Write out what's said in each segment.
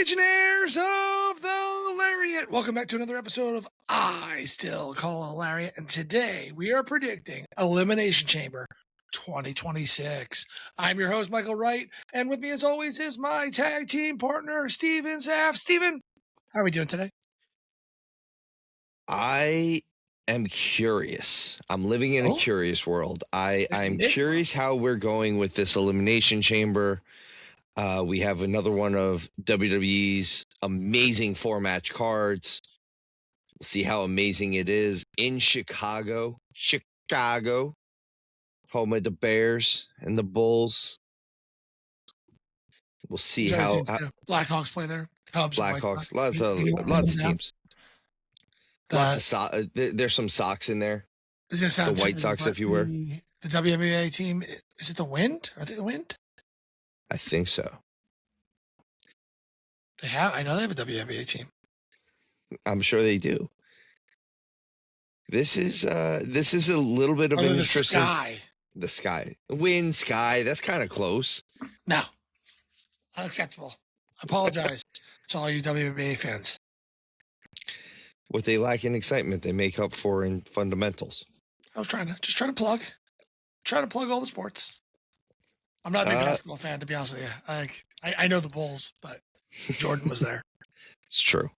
Legionnaires of the Lariat. Welcome back to another episode of I Still Call It a Lariat. And today we are predicting Elimination Chamber 2026. I'm your host, Michael Wryght. And with me, as always, is my tag team partner, Zapf. Steven, how are we doing today? I am curious. I'm living in a curious world. I'm curious how we're going with this Elimination Chamber. We have another one of WWE's amazing 4-match cards. We'll see how amazing it is in Chicago, home of the Bears and the Bulls. We'll see how Blackhawks play there. Cubs, Blackhawks, lots of teams. There's some socks in there. The White Sox, if you were. The WWA team, is it the Wind? Are they the Wind? I think so. I know they have a WNBA team. I'm sure they do. This is a little bit of an interesting. The sky. Wind, sky. That's kind of close. No, unacceptable. I apologize to all you WNBA fans. What they lack in excitement, they make up for in fundamentals. I was trying to plug all the sports. I'm not a big basketball fan, to be honest with you. I know the Bulls, but Jordan was there. It's true.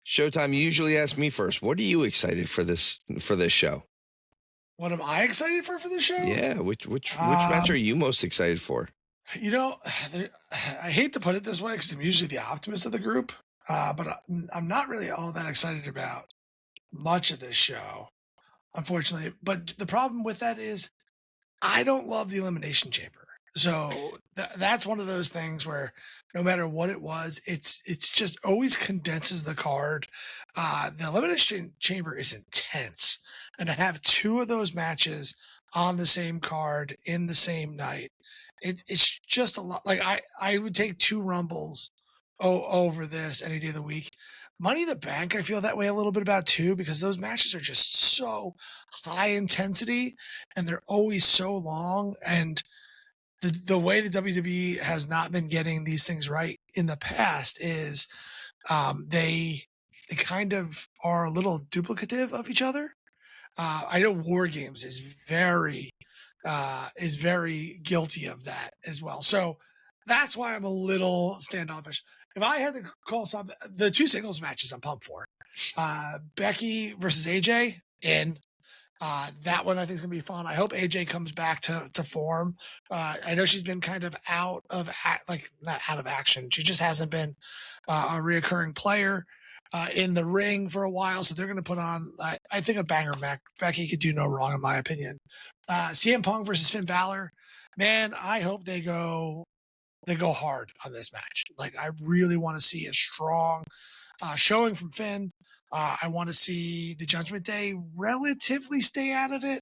Showtime, you usually ask me first. What are you excited for this show? What am I excited for this show? Yeah, which match are you most excited for? You know, I hate to put it this way because I'm usually the optimist of the group, but I'm not really all that excited about much of this show, unfortunately. But the problem with that is I don't love the Elimination Chamber. So that's one of those things where no matter what it was, it's just always condenses the card. The Elimination Chamber is intense, and to have two of those matches on the same card in the same night, it's just a lot. Like I would take two Rumbles over this any day of the week. Money in the Bank, I feel that way a little bit about too, because those matches are just so high intensity and they're always so long. And the way the WWE has not been getting these things right in the past is they kind of are a little duplicative of each other. I know War Games is very guilty of that as well. So that's why I'm a little standoffish. If I had to call something, the two singles matches I'm pumped for. Becky versus AJ in. That one I think is going to be fun. I hope AJ comes back to form. I know she's been kind of not out of action. She just hasn't been a reoccurring player in the ring for a while. So they're going to put on, I think, a banger match. Becky could do no wrong, in my opinion. CM Punk versus Finn Balor. Man, I hope they go hard on this match. Like, I really want to see a strong showing from Finn. I want to see the Judgment Day relatively stay out of it.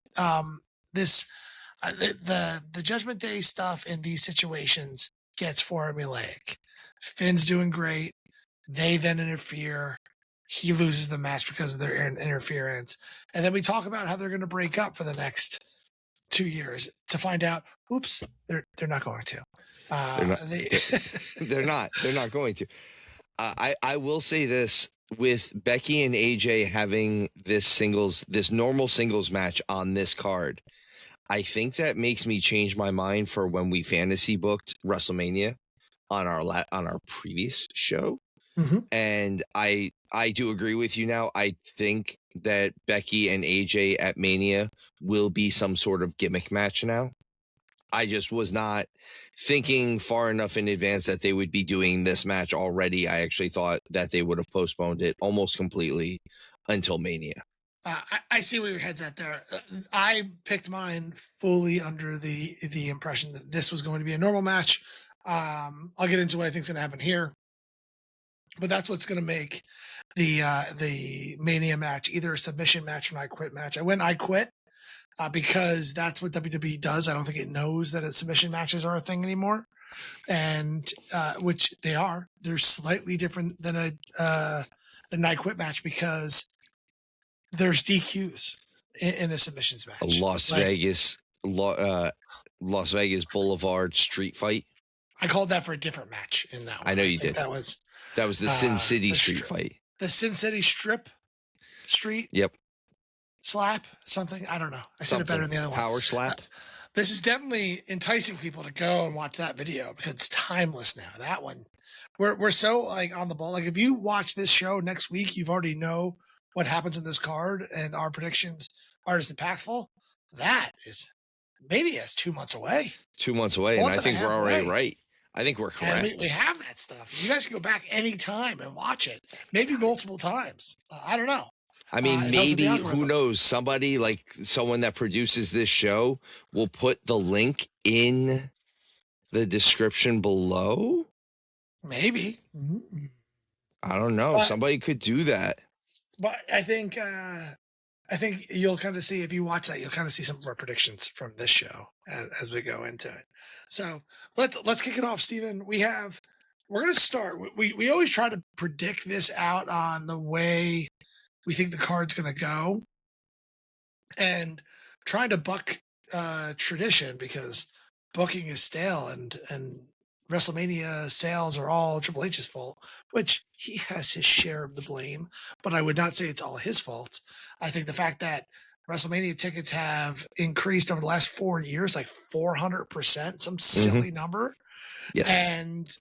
The Judgment Day stuff in these situations gets formulaic. Finn's doing great. They then interfere. He loses the match because of their interference. And then we talk about how they're going to break up for the next 2 years to find out, oops, they're not going to. They're not going to. I will say this. With Becky and AJ having this normal singles match on this card, I think that makes me change my mind for when we fantasy booked WrestleMania on our previous show. Mm-hmm. And I do agree with you now. I think that Becky and AJ at Mania will be some sort of gimmick match now. I just was not thinking far enough in advance that they would be doing this match already. I actually thought that they would have postponed it almost completely until Mania. I see where your head's at there. I picked mine fully under the impression that this was going to be a normal match. I'll get into what I think is going to happen here. But that's what's going to make the Mania match either a submission match or an I Quit match. I quit. Because that's what WWE does. I don't think it knows that submission matches are a thing anymore, and which they are. They're slightly different than a I Quit match because there's DQs in a submissions match. A Las Vegas Boulevard street fight. I called that for a different match in that one. I know you did. That was That was the Sin City the street fight. The Sin City street Yep. slap, something. I don't know. I said it better than the other one. Power slap. This is definitely enticing people to go and watch that video because it's timeless now. That one, we're so like on the ball. Like if you watch this show next week, you've already know what happens in this card, and our predictions are as impactful. That is Mania is 2 months away. 2 months away, and I think we're already right. I think we're correct. And we have that stuff. You guys can go back anytime and watch it, maybe multiple times. I don't know. I mean, maybe, who knows, somebody like someone that produces this show will put the link in the description below. Maybe. Mm-hmm. I don't know. Somebody could do that. But I think you'll kind of see, if you watch that, you'll kind of see some of our predictions from this show as we go into it. So let's kick it off, Steven. We're going to start. We always try to predict this out on the way we think the card's going to go, and trying to buck tradition, because booking is stale, and WrestleMania sales are all Triple H's fault, which he has his share of the blame, but I would not say it's all his fault. I think the fact that WrestleMania tickets have increased over the last 4 years, like 400%, some silly number. Yes. And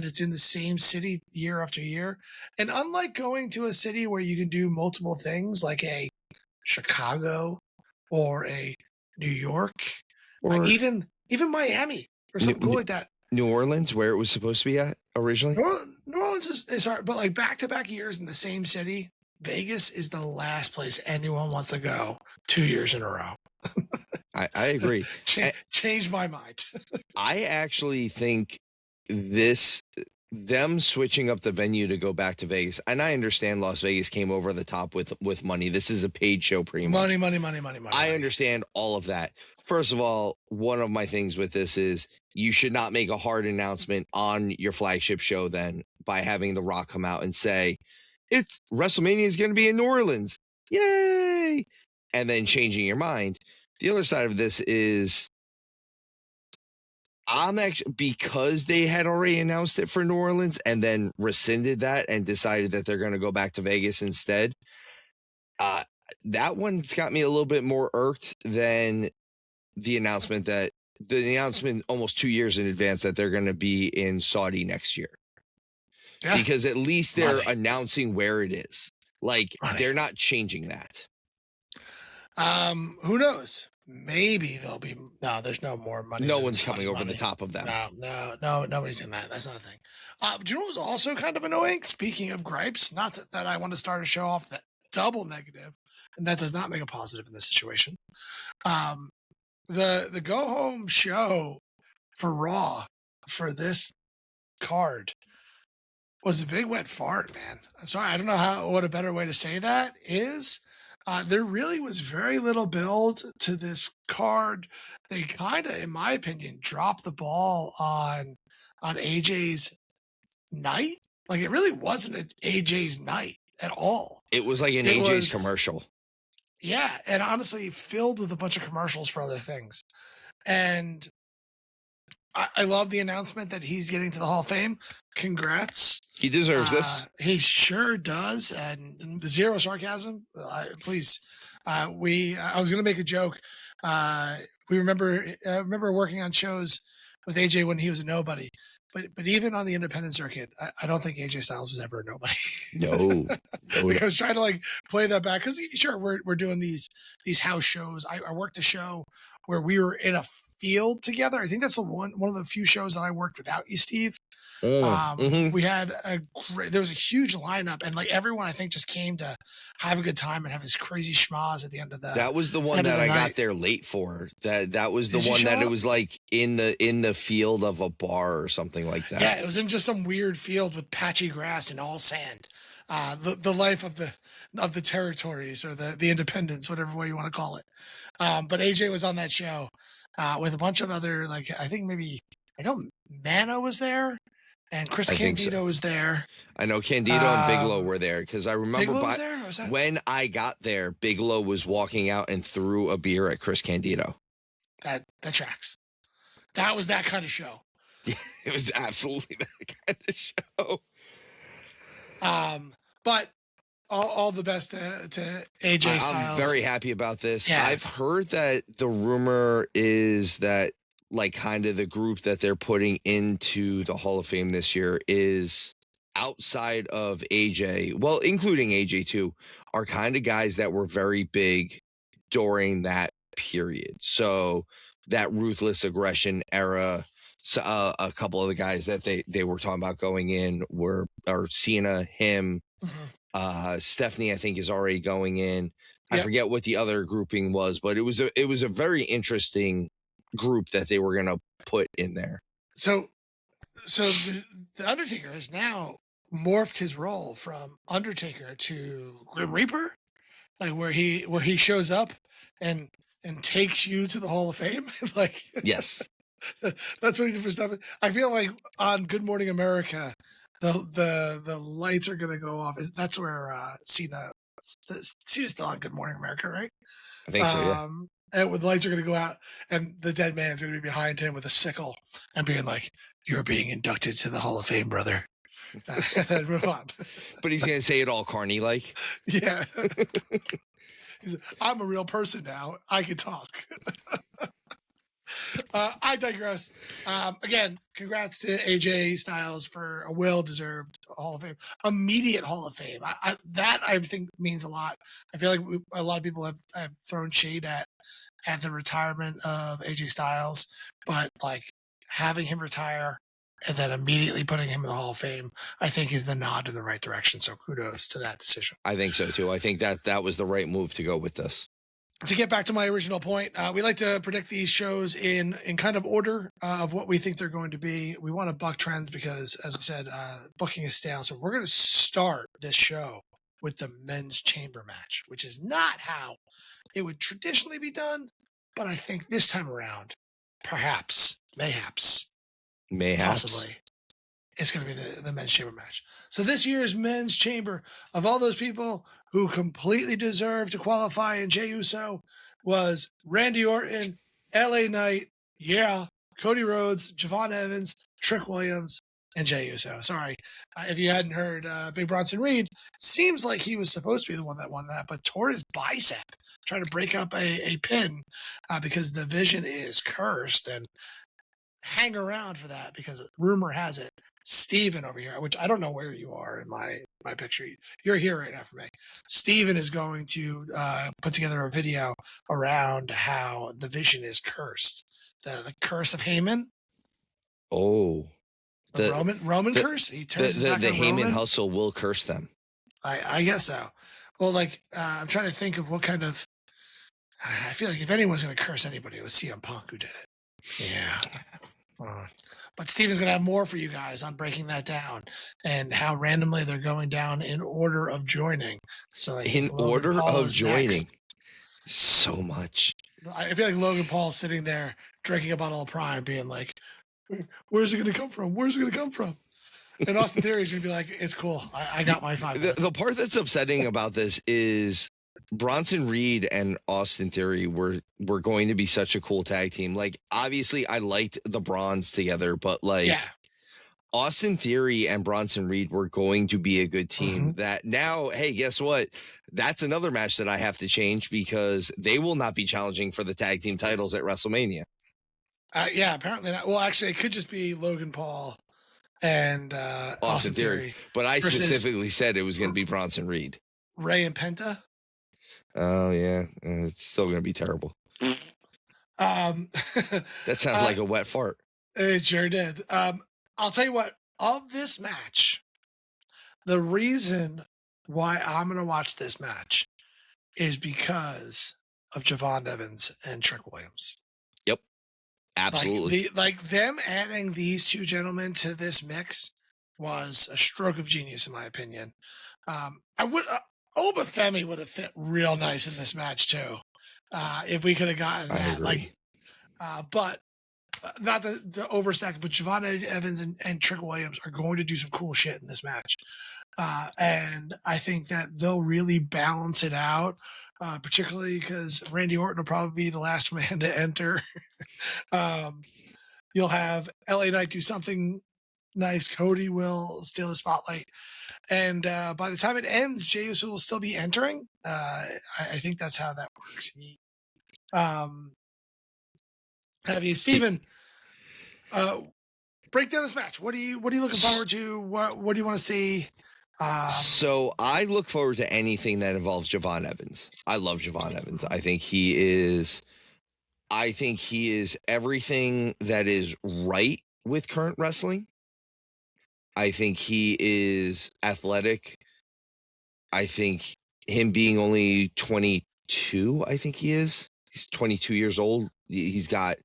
it's in the same city year after year. And unlike going to a city where you can do multiple things like a Chicago or a New York, or even Miami or something cool like that. New Orleans, where it was supposed to be at originally. New Orleans is hard, but like back-to-back years in the same city, Vegas is the last place anyone wants to go 2 years in a row. I agree. Changed my mind. I actually think them switching up the venue to go back to Vegas, and I understand Las Vegas came over the top with money. This is a paid show pretty much. Money. I understand all of that. First of all, one of my things with this is you should not make a hard announcement on your flagship show then by having The Rock come out and say, it's WrestleMania is going to be in New Orleans. Yay! And then changing your mind. The other side of this is because they had already announced it for New Orleans and then rescinded that and decided that they're going to go back to Vegas instead. That one's got me a little bit more irked than the announcement almost 2 years in advance that they're going to be in Saudi next year. Yeah. Because at least they're announcing where it is. Like they're not changing that. Who knows? Maybe there'll be there's no more money. No one's coming over the top of them. No, nobody's in that. That's not a thing. Do you know what's also kind of annoying? Speaking of gripes, not that I want to start a show off that double negative, and that does not make a positive in this situation. The go home show for Raw for this card was a big wet fart, man. I'm sorry, I don't know what a better way to say that is. There really was very little build to this card. They kind of, in my opinion, dropped the ball on AJ's night. Like it really wasn't an AJ's night at all. It was like AJ's commercial. Yeah, and honestly filled with a bunch of commercials for other things. And I love the announcement that he's getting to the Hall of Fame. Congrats. He deserves this. He sure does. And zero sarcasm. Please. I was going to make a joke. I remember working on shows with AJ when he was a nobody. But even on the independent circuit, I don't think AJ Styles was ever a nobody. No. Like I was trying to play that back because sure we're doing these house shows. I worked a show where we were in a field together. I think that's one of the few shows that I worked without you, Steve. We had there was a huge lineup, and everyone I think just came to have a good time and have this crazy schmaz at the end of that. That was the one that I got there late for. That was the one that it was in the field of a bar or something like that. Yeah, it was in just some weird field with patchy grass and all sand. The life of the territories or the independents, whatever way you want to call it. But AJ was on that show with a bunch of other I think I know Mano was there. And Chris Candido was there. I know Candido and Bigelow were there because I remember when I got there, Bigelow was walking out and threw a beer at Chris Candido. That tracks. That was that kind of show. Yeah, it was absolutely that kind of show. But all the best to AJ Styles. I'm very happy about this. Yeah. I've heard that the rumor is that like kind of the group that they're putting into the Hall of Fame this year is outside of AJ, well, including AJ too, are kind of guys that were very big during that period. So that ruthless aggression era. So, a couple of the guys that they were talking about going in are Cena, him, Stephanie, I think, is already going in. I forget what the other grouping was, but it was a very interesting group that they were going to put in there. So the Undertaker has now morphed his role from Undertaker to Grim Reaper, like where he shows up and takes you to the Hall of Fame. Like, yes, that's what he did for stuff. I feel like on Good Morning America, the lights are gonna go off. That's where Cena's still on Good Morning America, right? I think so. Yeah. And when the lights are gonna go out, and the dead man's gonna be behind him with a sickle and being like, "You're being inducted to the Hall of Fame, brother." And then move on. But he's gonna say it all Carney like. Yeah. He's like, I'm a real person now. I can talk. I digress. Again, congrats to AJ Styles for a well-deserved Hall of Fame, immediate Hall of Fame. That I think means a lot. I feel like a lot of people have thrown shade at the retirement of AJ Styles, but like having him retire and then immediately putting him in the Hall of Fame, I think is the nod in the right direction. So kudos to that decision. I think so too. I think that was the right move to go with this. To get back to my original point, we like to predict these shows in kind of order of what we think they're going to be. We want to buck trends because, as I said, booking is stale. So we're going to start this show with the men's chamber match, which is not how it would traditionally be done. But I think this time around, perhaps, mayhaps, possibly, it's going to be the men's chamber match. So this year's men's chamber, of all those people who completely deserve to qualify in Jey Uso, was Randy Orton, LA Knight, Cody Rhodes, Javon Evans, Trick Williams, and Jey Uso. Sorry, if you hadn't heard, Big Bronson Reed, seems like he was supposed to be the one that won that, but tore his bicep trying to break up a pin because the Vision is cursed, and hang around for that because rumor has it Steven over here, which I don't know where you are in my picture. You're here right now for me. Steven is going to put together a video around how the Vision is cursed. The curse of Heyman. Oh. The Roman curse? He turns the back on Heyman Roman? hustle will curse them. I guess so. Well, like, I'm trying to think of what kind of... I feel like if anyone's going to curse anybody, it was CM Punk who did it. Yeah. But Steven's going to have more for you guys on breaking that down and how randomly they're going down in order of joining. So in order of joining, next. So much. I feel like Logan Paul's sitting there drinking a bottle of Prime, being like, "Where's it going to come from? Where's it going to come from?" And Austin Theory's going to be like, "It's cool. I got my 5 minutes." The part that's upsetting about this is Bronson Reed and Austin Theory were going to be such a cool tag team. Like, obviously, I liked the Bronze together, but like, Austin Theory and Bronson Reed were going to be a good team. That now, hey, guess what? That's another match that I have to change because they will not be challenging for the tag team titles at WrestleMania. Apparently not. Well, actually, it could just be Logan Paul and Austin Theory. But I specifically said it was going to be Bronson Reed. Ray and Penta. Oh yeah, it's still going to be terrible. That sounds like a wet fart. It sure did. I'll tell you what, of this match, the reason why I'm going to watch this match is because of Javon Evans and Trick Williams. Yep. Absolutely. Like them adding these two gentlemen to this mix was a stroke of genius, in my opinion. Oba Femi would have fit real nice in this match too, if we could have gotten that. Like, but not the overstack, but Javon Evans and Trick Williams are going to do some cool shit in this match, and I think that they'll really balance it out. Particularly because Randy Orton will probably be the last man to enter. You'll have LA Knight do something nice. Cody will steal the spotlight. And by the time it ends, Jey Uso will still be entering. I think that's how that works. Have you, Steven, break down this match? What are you looking forward to? What do you want to see? So I look forward to anything that involves Javon Evans. I love Javon Evans. I think he is everything that is right with current wrestling. I think he is athletic. I think him being only 22, I think he is. He's 22 years old. He's got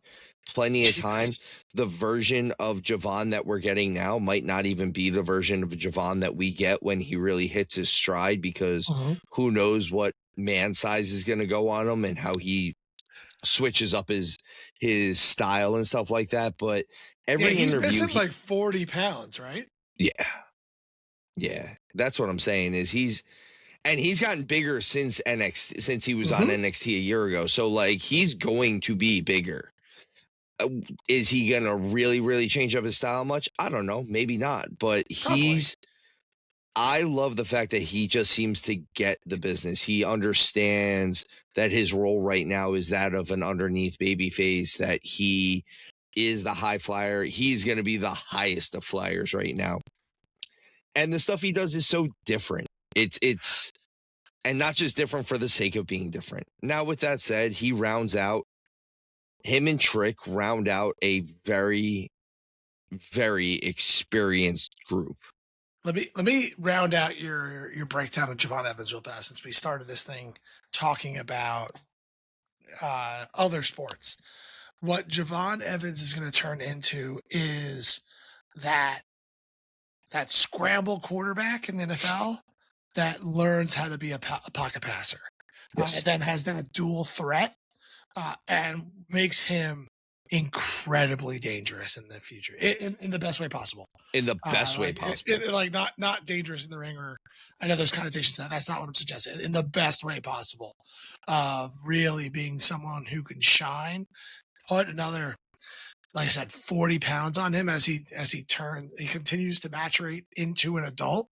plenty of time. The version of Javon that we're getting now might not even be the version of Javon that we get when he really hits his stride, because who knows what man size is going to go on him and how he switches up his style and stuff like that. But every he's interview, missing like 40 pounds, right? Yeah. That's what I'm saying is he's gotten bigger since NXT, since he was on NXT a year ago. So like he's going to be bigger. Is he going to really, really change up his style much? I don't know. Maybe not. But I love the fact that he just seems to get the business. He understands that his role right now is that of an underneath babyface, that he is the high flyer. He's going to be the highest of flyers right now. And the stuff he does is so different. It's and not just different for the sake of being different. Now, with that said, him and Trick round out a very, very experienced group. Let me round out your breakdown of Javon Evans real fast, since we started this thing talking about other sports. What Javon Evans is going to turn into is that scramble quarterback in the NFL that learns how to be a pocket passer. Yes. Then has that dual threat and makes him incredibly dangerous in the future, in the best way possible. In the best way possible. Not dangerous in the ring, or I know there's connotations to that. That's not what I'm suggesting. In the best way possible of really being someone who can shine. Put another, like I said, 40 pounds on him as he continues to maturate into an adult.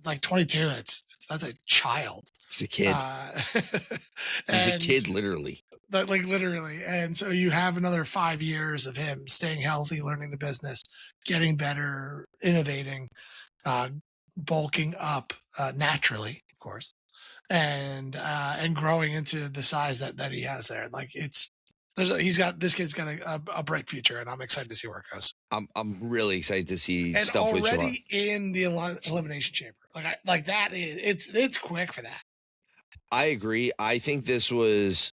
Like 22, that's a child. He's a kid. He's a kid, literally. Literally. And so you have another 5 years of him staying healthy, learning the business, getting better, innovating, bulking up naturally, of course, and growing into the size that he has there. Like this kid's got a bright future, and I'm excited to see where it goes. I'm really excited to see and stuff with Javon. Already in the Elimination Chamber. It's quick for that. I agree. I think this is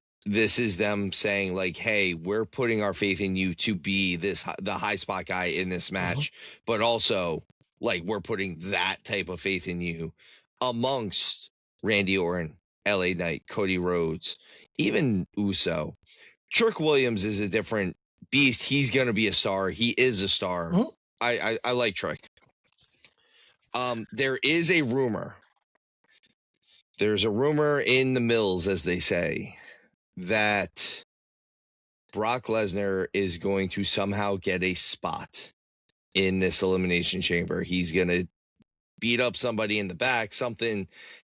them saying like, hey, we're putting our faith in you to be the high spot guy in this match, but also like we're putting that type of faith in you amongst Randy Orton, LA Knight, Cody Rhodes, even Uso. Trick Williams is a different beast. He's going to be a star. He is a star. I like Trick. There is a rumor. There's a rumor in the mills, as they say, that Brock Lesnar is going to somehow get a spot in this Elimination Chamber. He's going to beat up somebody in the back, something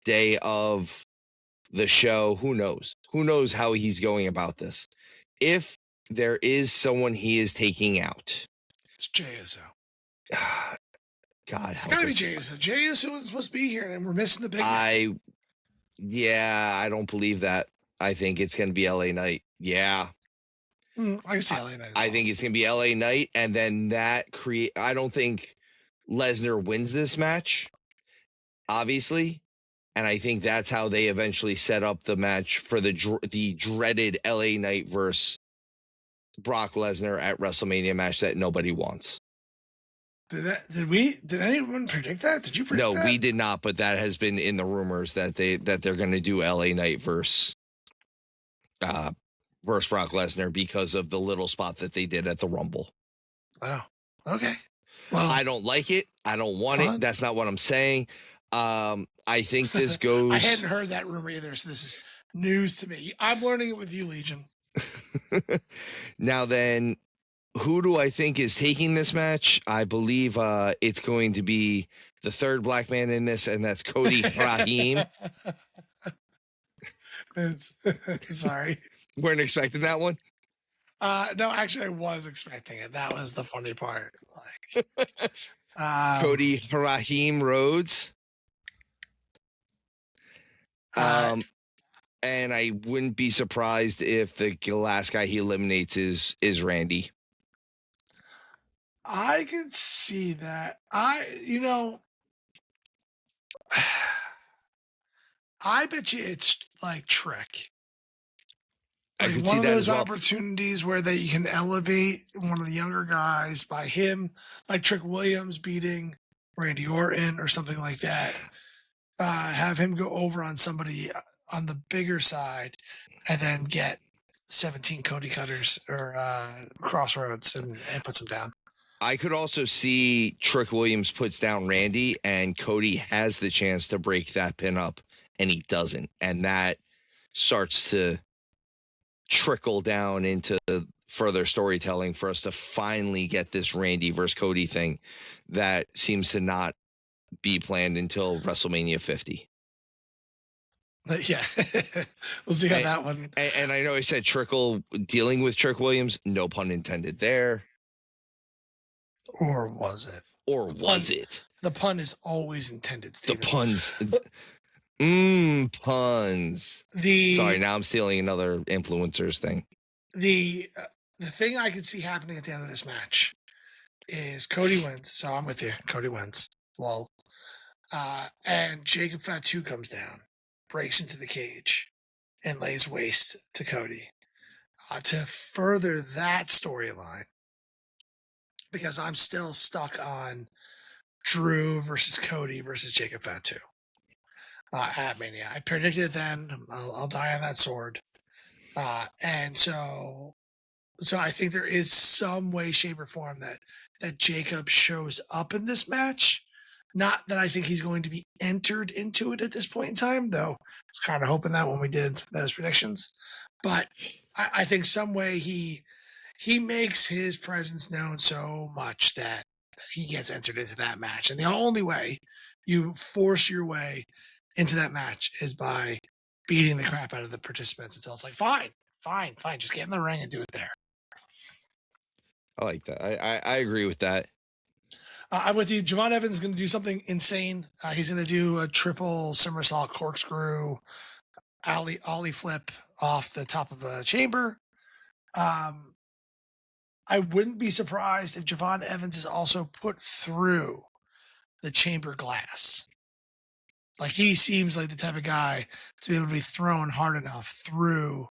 day of the show. Who knows? Who knows how he's going about this? If there is someone he is taking out, it's Jey Uso. God, it's got to be Jey Uso. Jey Uso was supposed to be here, and we're missing the big I don't believe that. I think it's going to be LA Knight. Yeah. I can see LA Knight. I think it's going to be LA Knight, and then I don't think Lesnar wins this match, obviously. And I think that's how they eventually set up the match for the dreaded LA Knight versus Brock Lesnar at WrestleMania match that nobody wants. Did anyone predict that? Did you predict that? No, we did not, but that has been in the rumors that they're going to do LA Knight versus Brock Lesnar because of the little spot that they did at the Rumble. Wow. Okay. Well, I don't like it. I don't want it. That's not what I'm saying. I think this goes. I hadn't heard that rumor either, so this is news to me. I'm learning it with you, Legion. Now then, who do I think is taking this match? I believe it's going to be the third black man in this, and that's Cody Rahim. Sorry. Weren't expecting that one. No, actually, I was expecting it. That was the funny part. Like, Cody Rahim Rhodes. And I wouldn't be surprised if the last guy he eliminates is Randy. I can see that. I bet you it's like Trick. Like I could one see of that those as well. opportunities where you can elevate one of the younger guys by him, like Trick Williams beating Randy Orton or something like that. Have him go over on somebody on the bigger side, and then get 17 Cody Cutters or Crossroads and puts them down. I could also see Trick Williams puts down Randy, and Cody has the chance to break that pin up, and he doesn't. And that starts to trickle down into further storytelling for us to finally get this Randy versus Cody thing that seems to not be planned until WrestleMania 50. Yeah, we'll see how that one. And I know I said dealing with Trick Williams, no pun intended there. Or was it? It? The pun is always intended, Steven. The puns. Puns. Sorry, now I'm stealing another influencer's thing. The thing I could see happening at the end of this match is Cody wins. So I'm with you. Cody wins. Well, and Jacob Fatu comes down, breaks into the cage, and lays waste to Cody. To further that storyline, because I'm still stuck on Drew versus Cody versus Jacob Fatu at Mania. I predicted it then. I'll die on that sword. And so I think there is some way, shape, or form that Jacob shows up in this match. Not that I think he's going to be entered into it at this point in time, though. I was kind of hoping that when we did those predictions. But I think some way he makes his presence known so much that he gets entered into that match. And the only way you force your way into that match is by beating the crap out of the participants until it's like, fine, just get in the ring and do it there. I like that. I agree with that. I'm with you. Javon Evans is going to do something insane. He's going to do a triple somersault corkscrew, ollie flip off the top of a chamber. I wouldn't be surprised if Javon Evans is also put through the chamber glass. Like, he seems like the type of guy to be able to be thrown hard enough through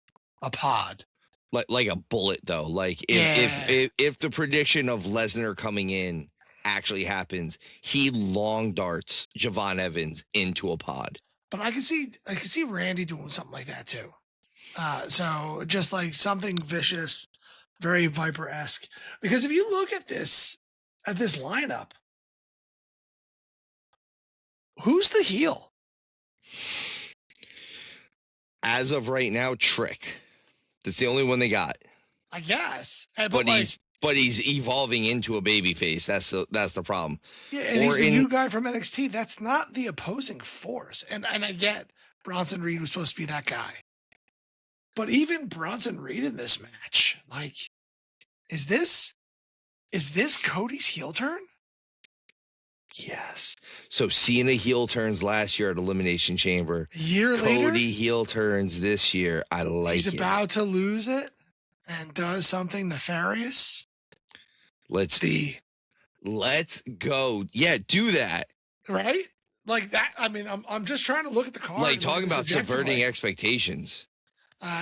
a pod. Like a bullet, though. Like, if the prediction of Lesnar coming in actually happens, he long darts Javon Evans into a pod. But I can see Randy doing something like that too. So just like something vicious, very Viper-esque. Because if you look at this lineup, who's the heel? As of right now, Trick. That's the only one they got. I guess. But he's evolving into a babyface. That's the problem. Yeah, and he's a new guy from NXT. That's not the opposing force. And I get Bronson Reed was supposed to be that guy. But even Bronson Reed in this match, like, is this Cody's heel turn? Yes. So Cena heel turns last year at Elimination Chamber. A year later? Cody heel turns this year. I like it. He's about to lose it and does something nefarious. Let's go. Yeah, do that. Right? Like that. I mean, I'm just trying to look at the card. Like, talking about subverting expectations.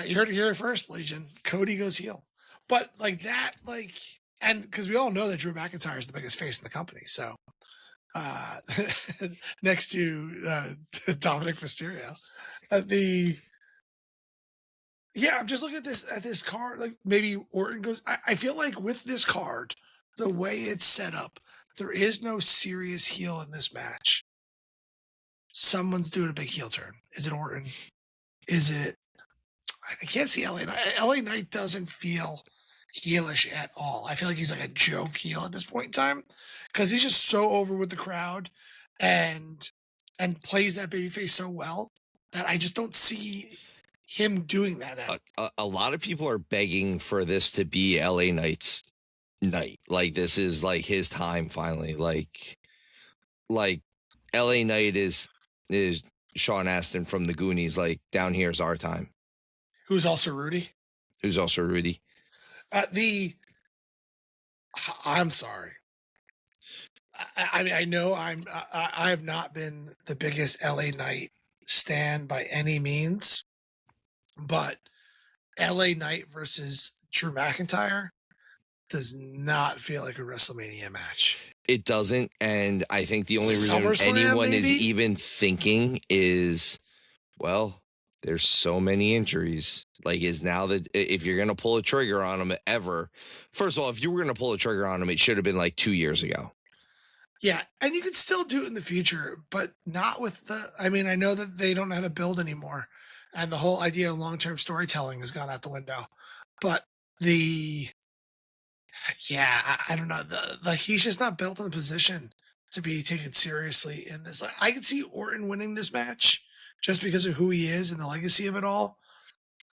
You heard it here first, Legion. Cody goes heel. But like that, and because we all know that Drew McIntyre is the biggest face in the company. So next to Dominic Mysterio. I'm just looking at this card. Like, maybe Orton goes. I feel like with this card, the way it's set up, there is no serious heel in this match. Someone's doing a big heel turn. Is it Orton? Is it? I can't see LA Knight. LA Knight doesn't feel heelish at all. I feel like he's like a joke heel at this point in time because he's just so over with the crowd and plays that babyface so well that I just don't see him doing that now. A lot of people are begging for this to be LA Knight's night. Like this is like his time finally. Like LA Knight is Sean Astin from the Goonies. Like down here's our time. Who's also Rudy? Who's also Rudy? I'm sorry. I mean, I know I have not been the biggest LA Knight stan by any means, but LA Knight versus Drew McIntyre does not feel like a WrestleMania match. It doesn't, and I think the only reason anyone is even thinking is, well, there's so many injuries. Like, is now that if you're going to pull a trigger on him ever, first of all, if you were going to pull a trigger on him, it should have been like 2 years ago. Yeah, and you could still do it in the future, but not with the. I mean, I know that they don't know how to build anymore, and the whole idea of long-term storytelling has gone out the window. But I don't know. Like he's just not built in the position to be taken seriously in this. Like, I could see Orton winning this match just because of who he is and the legacy of it all.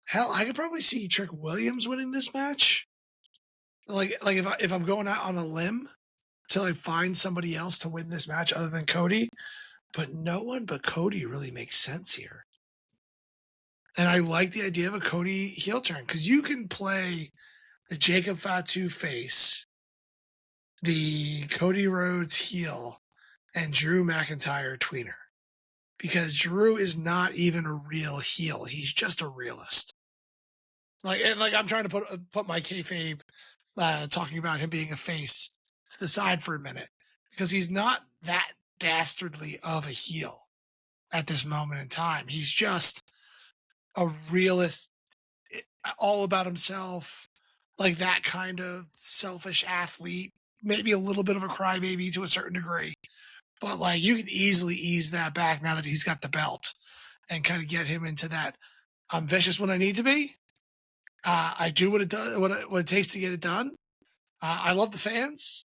Hell, I could probably see Trick Williams winning this match. Like if I'm going out on a limb to like find somebody else to win this match other than Cody, but no one but Cody really makes sense here. And I like the idea of a Cody heel turn because you can play the Jacob Fatu face, the Cody Rhodes heel, and Drew McIntyre tweener. Because Drew is not even a real heel; he's just a realist. Like I'm trying to put my kayfabe talking about him being a face to the side for a minute because he's not that dastardly of a heel at this moment in time. He's just a realist, all about himself, like that kind of selfish athlete, maybe a little bit of a crybaby to a certain degree. But like you can easily ease that back now that he's got the belt and kind of get him into that. I'm vicious when I need to be. I do what it does, what it takes to get it done. I love the fans,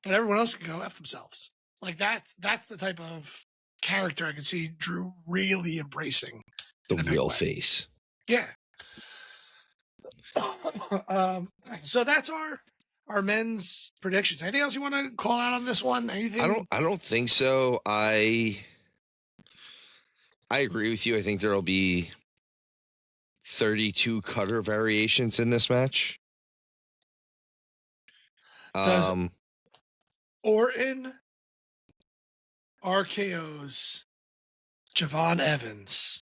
but everyone else can go F themselves. Like that's the type of character I can see Drew really embracing. The real face. Yeah. So that's our men's predictions. Anything else you want to call out on this one? Anything? I don't think so. I agree with you. I think there'll be 32 cutter variations in this match. Does Orton RKO's Javon Evans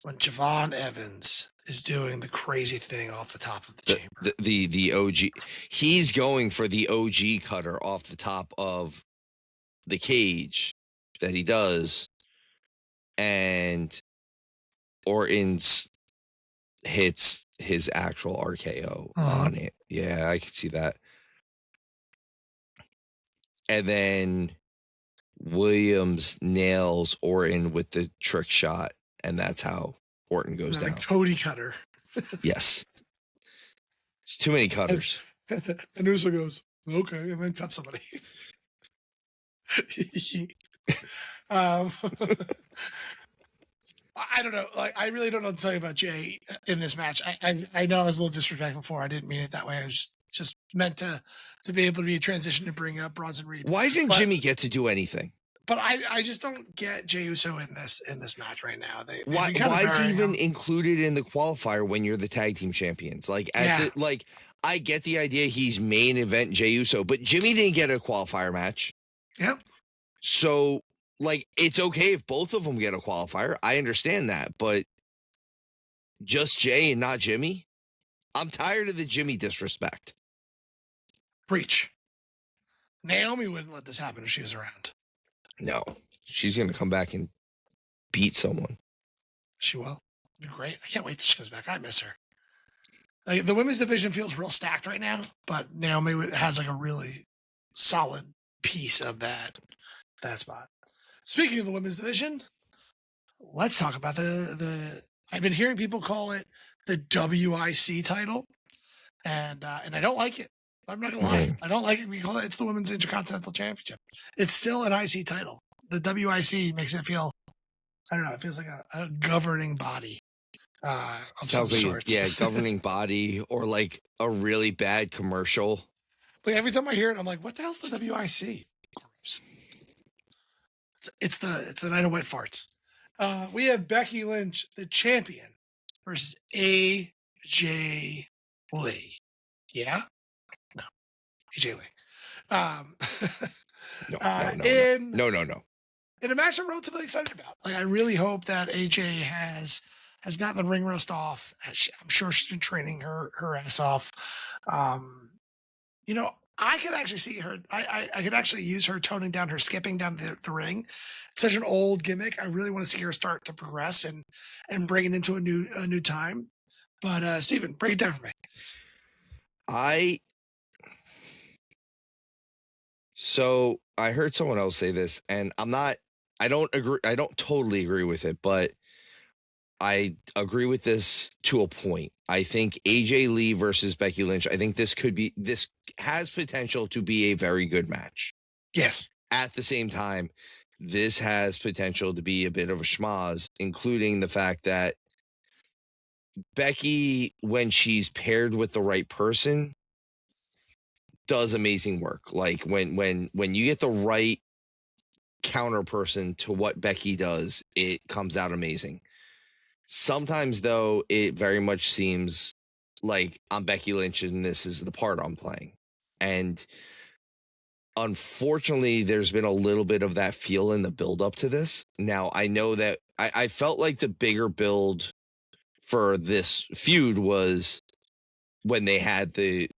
when Javon Evans is doing the crazy thing off the top of the chamber. The OG. He's going for the OG cutter off the top of the cage that he does. And Orton's hits his actual RKO on it. Yeah, I could see that. And then Williams nails Orton with the trick shot, and that's how Orton goes down. Cody cutter. Yes. There's too many cutters. And Uso goes, okay, and then cut somebody. I don't know. Like, I really don't know what to tell you about Jay in this match. I know I was a little disrespectful before. I didn't mean it that way. I was just meant to be able to be a transition to bring up Bronson Reed. Why doesn't Jimmy get to do anything? But I just don't get Jey Uso in this match right now. Why is he even included in the qualifier when you're the tag team champions? Like I get the idea he's main event Jey Uso, but Jimmy didn't get a qualifier match. Yep. So like it's okay if both of them get a qualifier. I understand that, but just Jay and not Jimmy? I'm tired of the Jimmy disrespect. Preach. Naomi wouldn't let this happen if she was around. No, she's going to come back and beat someone. She will. Be great. I can't wait till she comes back. I miss her. Like, the women's division feels real stacked right now, but Naomi has like a really solid piece of that spot. Speaking of the women's division, let's talk about the I've been hearing people call it the WIC title, and I don't like it. I'm not gonna lie. I don't like it. We call it's the Women's Intercontinental Championship. It's still an IC title. the WIC makes it feel, I don't know, it feels like a governing body of some Sounds like sorts. governing body or like a really bad commercial. But every time I hear it, I'm like, what the hell's the WIC? Gross. It's the night of wet farts. We have Becky Lynch, the champion, versus AJ Lee. Yeah? No. AJ Lee. No. In a match I'm relatively excited about. Like, I really hope that AJ has gotten the ring rust off. I'm sure she's been training her ass off. I could actually see her. I could actually use her toning down her skipping down the ring. It's such an old gimmick. I really want to see her start to progress and bring it into a new time. But Steven, break it down for me. So I heard someone else say this, and I don't agree. I don't totally agree with it, but I agree with this to a point. I think AJ Lee versus Becky Lynch, I think this has potential to be a very good match. Yes. At the same time, this has potential to be a bit of a schmoz, including the fact that Becky, when she's paired with the right person, does amazing work. Like when you get the right counter person to what Becky does, it comes out amazing. Sometimes, though, it very much seems like I'm Becky Lynch and this is the part I'm playing. And unfortunately, there's been a little bit of that feel in the build up to this. Now, I know that I felt like the bigger build for this feud was when they had the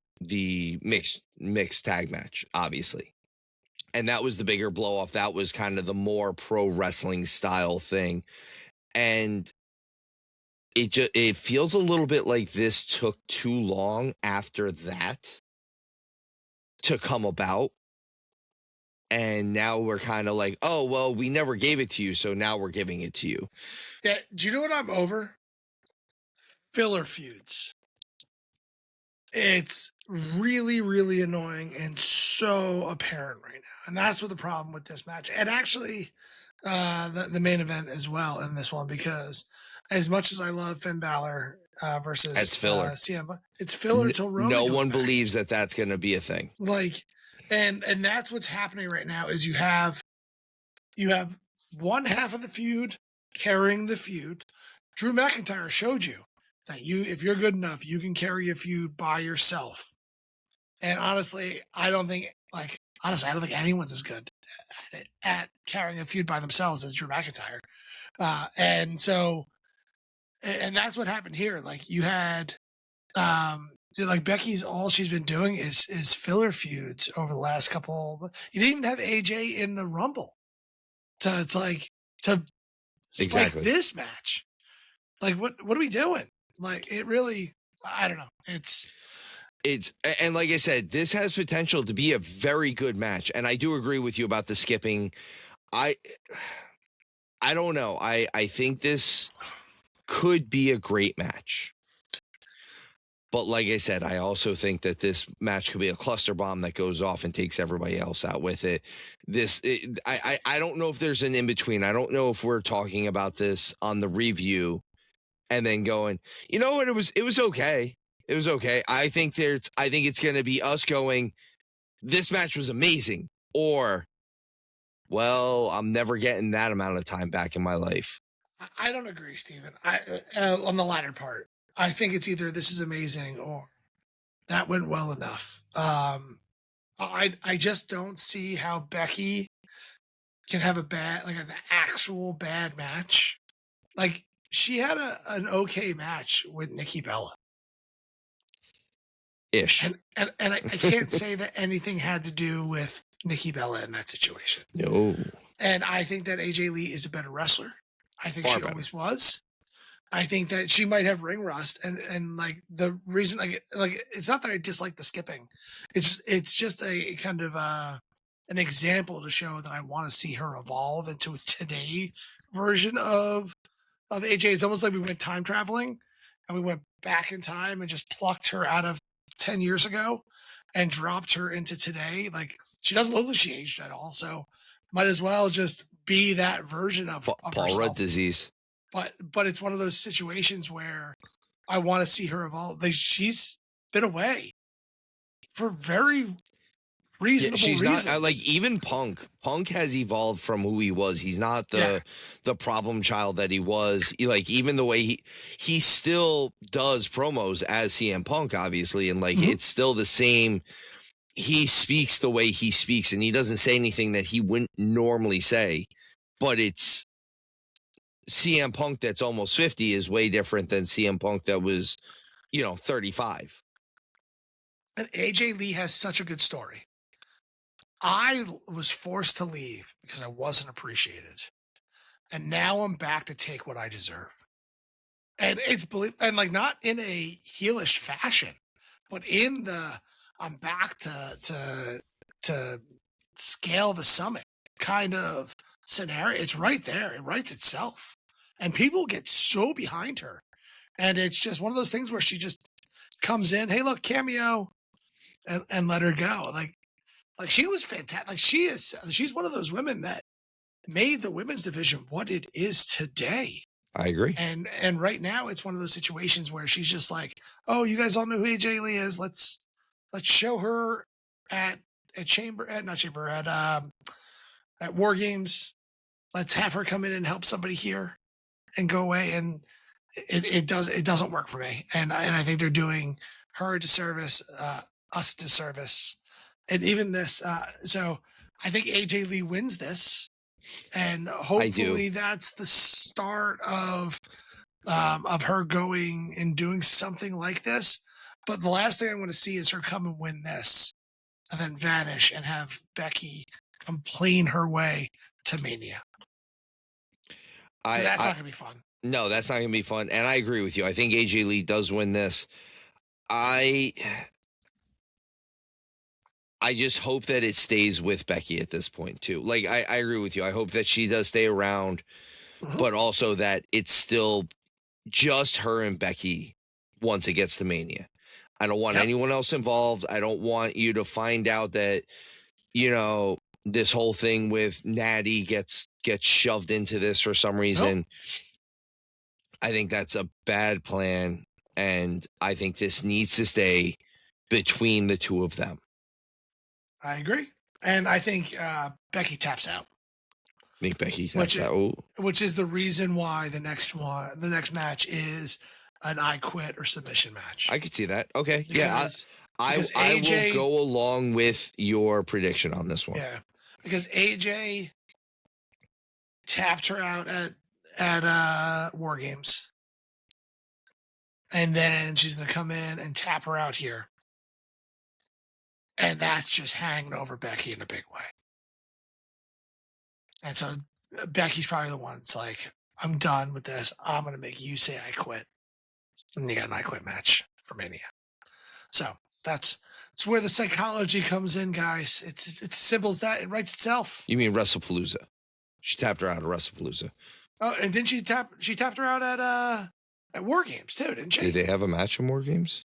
mixed tag match, obviously. And that was the bigger blow off. That was kind of the more pro wrestling style thing. And it feels a little bit like this took too long after that to come about. And now we're kind of like, oh, well, we never gave it to you, so now we're giving it to you. Yeah, do you know what I'm over? Filler feuds. It's really, really annoying and so apparent right now. And that's what the problem with this match. And actually, the main event as well in this one, because as much as I love Finn Balor versus That's filler. CM, it's filler till Roman. No goes one back. believes that that's going to be a thing. Like, and that's what's happening right now is you have one half of the feud carrying the feud. Drew McIntyre showed you that if you're good enough, you can carry a feud by yourself. And honestly, I don't think anyone's as good at carrying a feud by themselves as Drew McIntyre. And that's what happened here. Like, you had, like, Becky's, all she's been doing is filler feuds over the last couple. You didn't even have AJ in the Rumble to spike this match. Like, what are we doing? Like, it really, I don't know. It's and like I said, this has potential to be a very good match. And I do agree with you about the skipping. I don't know. I think this could be a great match. But like I said, I also think that this match could be a cluster bomb that goes off and takes everybody else out with it. I don't know if there's an in-between. I don't know if we're talking about this on the review and then going, you know what, it was okay. It was okay. I think it's going to be us going, this match was amazing, or, well, I'm never getting that amount of time back in my life. I don't agree, Steven. On the latter part, I think it's either this is amazing or that went well enough. I just don't see how Becky can have an actual bad match. Like, she had an okay match with Nikki Bella. Ish. And I can't say that anything had to do with Nikki Bella in that situation. No. And I think that AJ Lee is a better wrestler. I think she always was. I think that she might have ring rust, and like the reason, like it's not that I dislike the skipping. It's just a kind of an example to show that I want to see her evolve into a today version of AJ. It's almost like we went time traveling and we went back in time and just plucked her out of 10 years ago and dropped her into today. Like, she doesn't look like she aged at all. So might as well just be that version of Paul herself. Rudd disease. But it's one of those situations where I want to see her evolve. Like, she's been away for very reasonable she's reasons. not like even Punk. Punk has evolved from who he was. He's not the problem child that he was. Like, even the way he still does promos as CM Punk, obviously, and like it's still the same. He speaks the way he speaks, and he doesn't say anything that he wouldn't normally say. But it's CM Punk that's almost 50 is way different than CM Punk that was, 35. And AJ Lee has such a good story. I was forced to leave because I wasn't appreciated. And now I'm back to take what I deserve. And like, not in a heelish fashion, but in the I'm back to scale the summit kind of scenario. It's right there. It writes itself. And people get so behind her. And it's just one of those things where she just comes in, hey, look, cameo, and let her go. Like she was fantastic. Like, she's one of those women that made the women's division what it is today. I agree. And right now it's one of those situations where she's just like, oh, you guys all know who AJ Lee is. Let's show her at War Games. Let's have her come in and help somebody here and go away. And it doesn't work for me. And I think they're doing her a disservice, us a disservice. And even this, so I think AJ Lee wins this, and hopefully that's the start of her going and doing something like this. But the last thing I want to see is her come and win this, and then vanish and have Becky complain her way to Mania. That's not going to be fun. No, that's not going to be fun. And I agree with you. I think AJ Lee does win this. I just hope that it stays with Becky at this point, too. Like, I agree with you. I hope that she does stay around, but also that it's still just her and Becky once it gets to Mania. I don't want anyone else involved. I don't want you to find out that, this whole thing with Natty gets shoved into this for some reason. Nope. I think that's a bad plan, and I think this needs to stay between the two of them. I agree. And I think Becky taps out. I think Becky taps out. Which is the reason why the next match is an I Quit or submission match. I could see that. Okay. I will go along with your prediction on this one. Yeah. Because AJ tapped her out at War Games. And then she's going to come in and tap her out here. And that's just hanging over Becky in a big way. And so Becky's probably the one that's like, I'm done with this. I'm going to make you say I quit. And you got an I Quit match for Mania. So that's where the psychology comes in, guys. It's simple as that. It writes itself. You mean WrestlePalooza? She tapped her out at WrestlePalooza. Oh, and then she tapped her out at War Games too, didn't she? Did they have a match in War Games?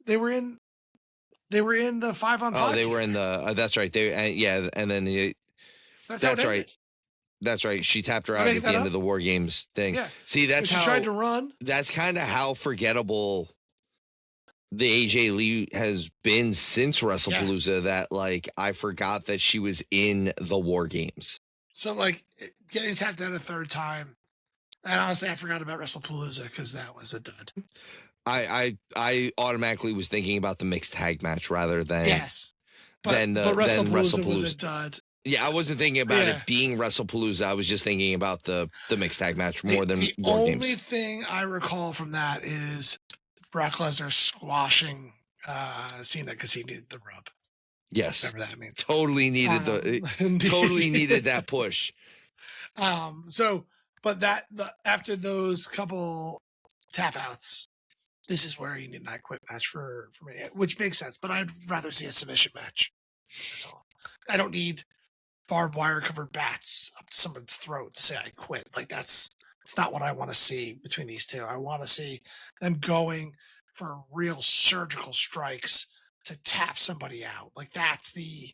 They were in the 5-on-5. Oh, they were in the. That's right. And then that's right. That's right. She tapped her out at the end of the War Games thing. Yeah. See, that's how she tried to run. That's kind of how forgettable the AJ Lee has been since WrestlePalooza. That, like, I forgot that she was in the War Games. So, like, getting tapped out a third time, and honestly, I forgot about WrestlePalooza because that was a dud. I automatically was thinking about the mixed tag match rather than but WrestlePalooza was a dud. Yeah, I wasn't thinking about it being WrestlePalooza. I was just thinking about the mixed tag match more than War Games. The only thing I recall from that is Brock Lesnar squashing Cena because he needed the rub. Yes, whatever that means. Totally needed totally needed that push. After those couple tap outs, this is where you need an I Quit match for me, which makes sense. But I'd rather see a submission match. I don't need barbed wire covered bats up to someone's throat to say I quit. Like, it's not what I want to see between these two. I want to see them going for real surgical strikes to tap somebody out. Like, that's the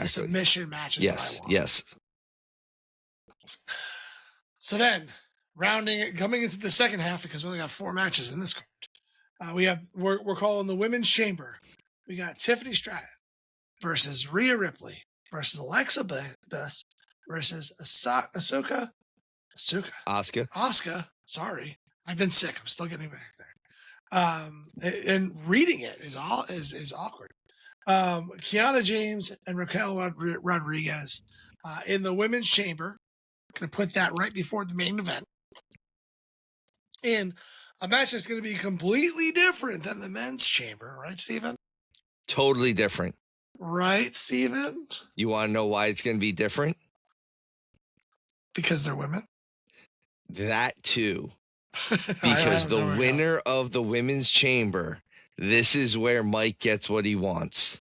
submission match. Is what I want. Yes. So then, coming into the second half, because we only got 4 matches in this card, we're calling the Women's Chamber. We got Tiffany Stratton versus Rhea Ripley versus Alexa Bliss versus Asuka. Sorry, I've been sick. I'm still getting back there. And reading it is awkward. Kiana James and Raquel Rodriguez in the Women's Chamber. Going to put that right before the main event. And a match that's going to be completely different than the Men's Chamber, right, Steven? Totally different. Right, Steven? You want to know why it's going to be different? Because they're women? That too. Because the winner of the Women's Chamber, this is where Mike gets what he wants,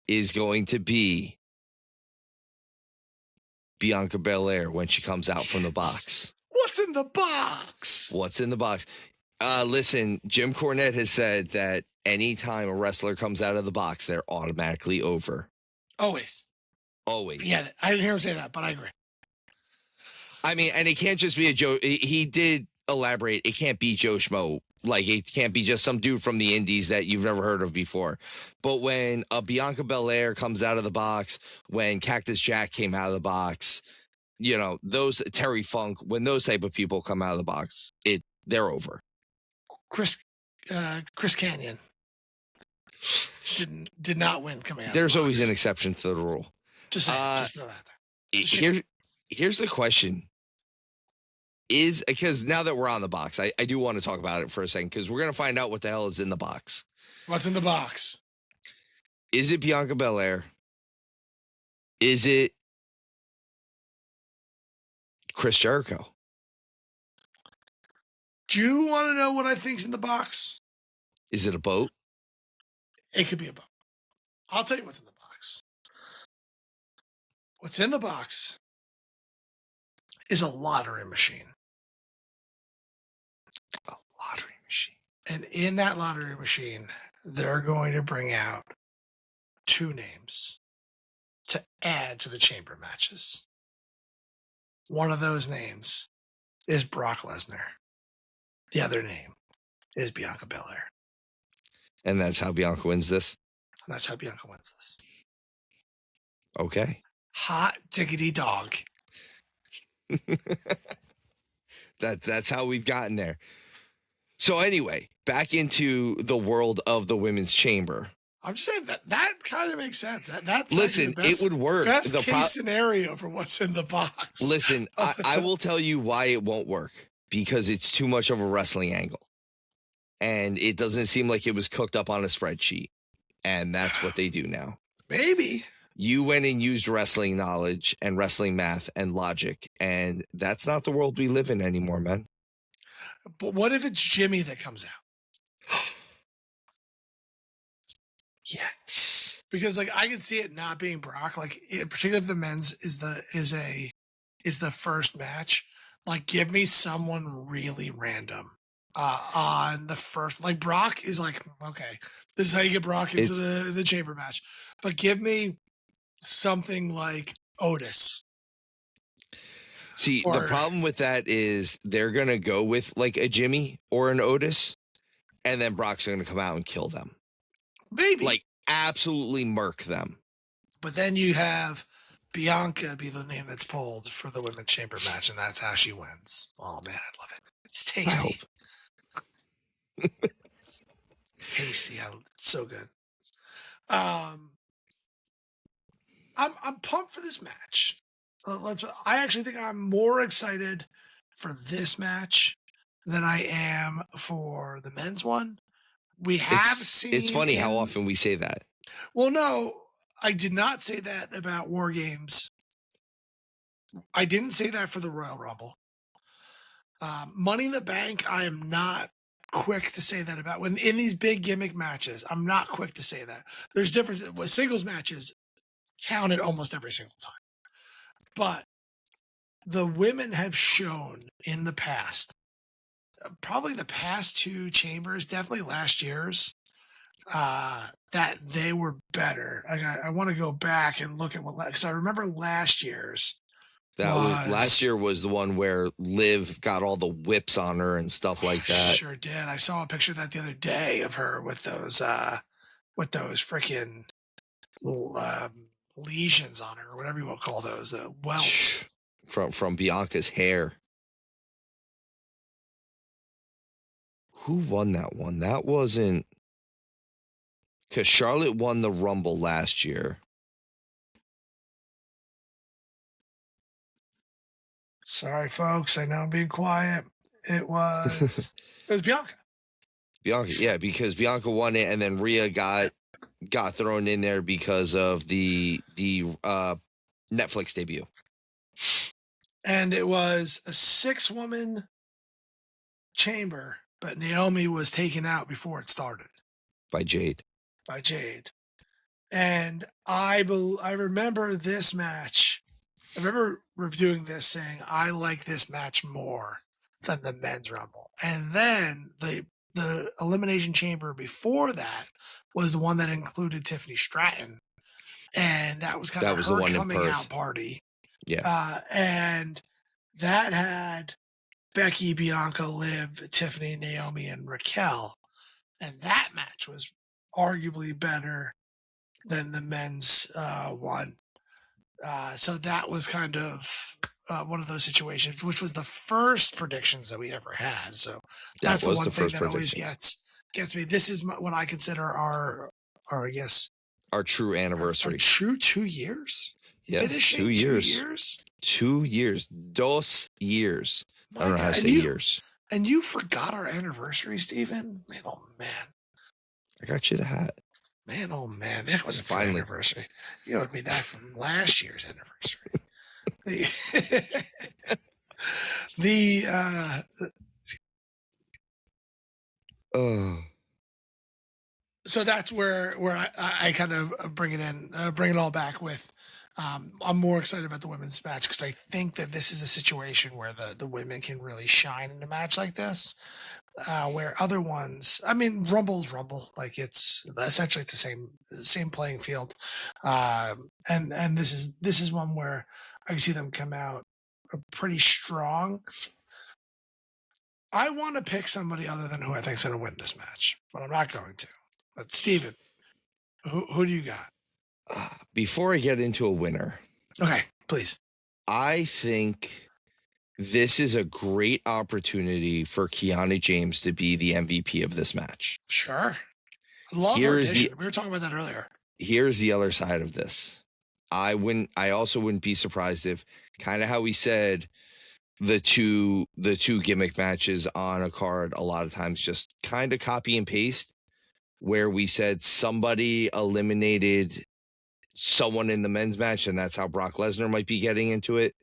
is going to be Bianca Belair when she comes out from the box. What's in the box? What's in the box? Listen, Jim Cornette has said that anytime a wrestler comes out of the box, they're automatically over. Always. Yeah, I didn't hear him say that, but I agree. I mean, and it can't just be a Joe. He did elaborate. It can't be Joe Schmo. Like, it can't be just some dude from the indies that you've never heard of before. But when a Bianca Belair comes out of the box, when Cactus Jack came out of the box, you know, those Terry Funk, when those type of people come out of the box, they're over. Chris Canyon did not win coming out. There's always an exception to the rule. Just know that. Here's the question. Because now that we're on the box, I do want to talk about it for a second, because we're going to find out what the hell is in the box. What's in the box? Is it Bianca Belair? Is it Chris Jericho? Do you want to know what I think's in the box? Is it a boat? It could be a boat. I'll tell you what's in the box. What's in the box is a lottery machine. A lottery machine. And in that lottery machine, they're going to bring out 2 names to add to the chamber matches. One of those names is Brock Lesnar. The other name is Bianca Belair. And that's how Bianca wins this? And that's how Bianca wins this. Okay. Hot diggity dog. That's how we've gotten there. So anyway, back into the world of the Women's Chamber. I'm just saying that kind of makes sense. That's listen, it would work. Best case scenario for what's in the box. Listen, I will tell you why it won't work, because it's too much of a wrestling angle, and it doesn't seem like it was cooked up on a spreadsheet, and that's what they do now. Maybe you went and used wrestling knowledge and wrestling math and logic, and that's not the world we live in anymore, man. But what if it's Jimmy that comes out? Yes, because like I can see it not being Brock. Like particularly if the men's is the first match. Like, give me someone really random on the first. Like Brock is like, okay, this is how you get Brock into the chamber match. But give me something like Otis. See, the problem with that is they're gonna go with like a Jimmy or an Otis, and then Brock's gonna come out and kill them. Maybe. Like, absolutely murk them. But then you have Bianca be the name that's pulled for the women's chamber match, and that's how she wins. Oh, man, I love it. It's tasty. It's tasty. It's so good. I'm pumped for this match. I actually think I'm more excited for this match than I am for the men's one. We have seen. It's funny how often we say that. Well, no, I did not say that about War Games. I didn't say that for the Royal Rumble. Money in the Bank, I am not quick to say that about. When in these big gimmick matches, I'm not quick to say that. There's difference with singles matches, count it almost every single time. But the women have shown in the past, probably the past 2 chambers, definitely last year's, that they were better. I want to go back and look at because I remember last year's That was last year was the one where Liv got all the whips on her and stuff like that. Sure did. I saw a picture of that the other day of her with those freaking lesions on her, or whatever you want to call those, welts from Bianca's hair. Who won that one? That wasn't, because Charlotte won the Rumble last year. Sorry, folks. I know I'm being quiet. It was Bianca. Bianca, yeah, because Bianca won it, and then Rhea got thrown in there because of the Netflix debut. And it was a 6-woman chamber, but Naomi was taken out before it started by Jade. And I remember this match. I remember reviewing this saying, I like this match more than the men's Rumble. And then the Elimination Chamber before that was the one that included Tiffany Stratton. And that was kind of her coming out party. Yeah. And that had Becky, Bianca, Liv, Tiffany, Naomi, and Raquel. And that match was arguably better than the men's one. So that was kind of one of those situations, which was the first predictions that we ever had. So that's the one thing that always gets me. This is what I consider our I guess our true anniversary. Our true 2 years. Yeah, 2 years. 2 years. 2 years. I don't know how to say years. And you forgot our anniversary, Steven? Man, oh man. I got you the hat. Man, oh man, that wasn't for anniversary. You owed me that from last year's anniversary. So that's where I kind of bring it all back with. I'm more excited about the women's match because I think that this is a situation where the women can really shine in a match like this. Where other ones, I mean, Rumble's Rumble, like it's essentially the same playing field, and this is one where I can see them come out pretty strong. I want to pick somebody other than who I think is going to win this match, but I'm not going to. But Steven, who do you got? Before I get into a winner, okay, please. I think this is a great opportunity for Kiana James to be the MVP of this match. Sure. Love her addition. We were talking about that earlier. Here's the other side of this. I also wouldn't be surprised if, kind of how we said, the two gimmick matches on a card a lot of times just kind of copy and paste, where we said somebody eliminated someone in the men's match, and that's how Brock Lesnar might be getting into it.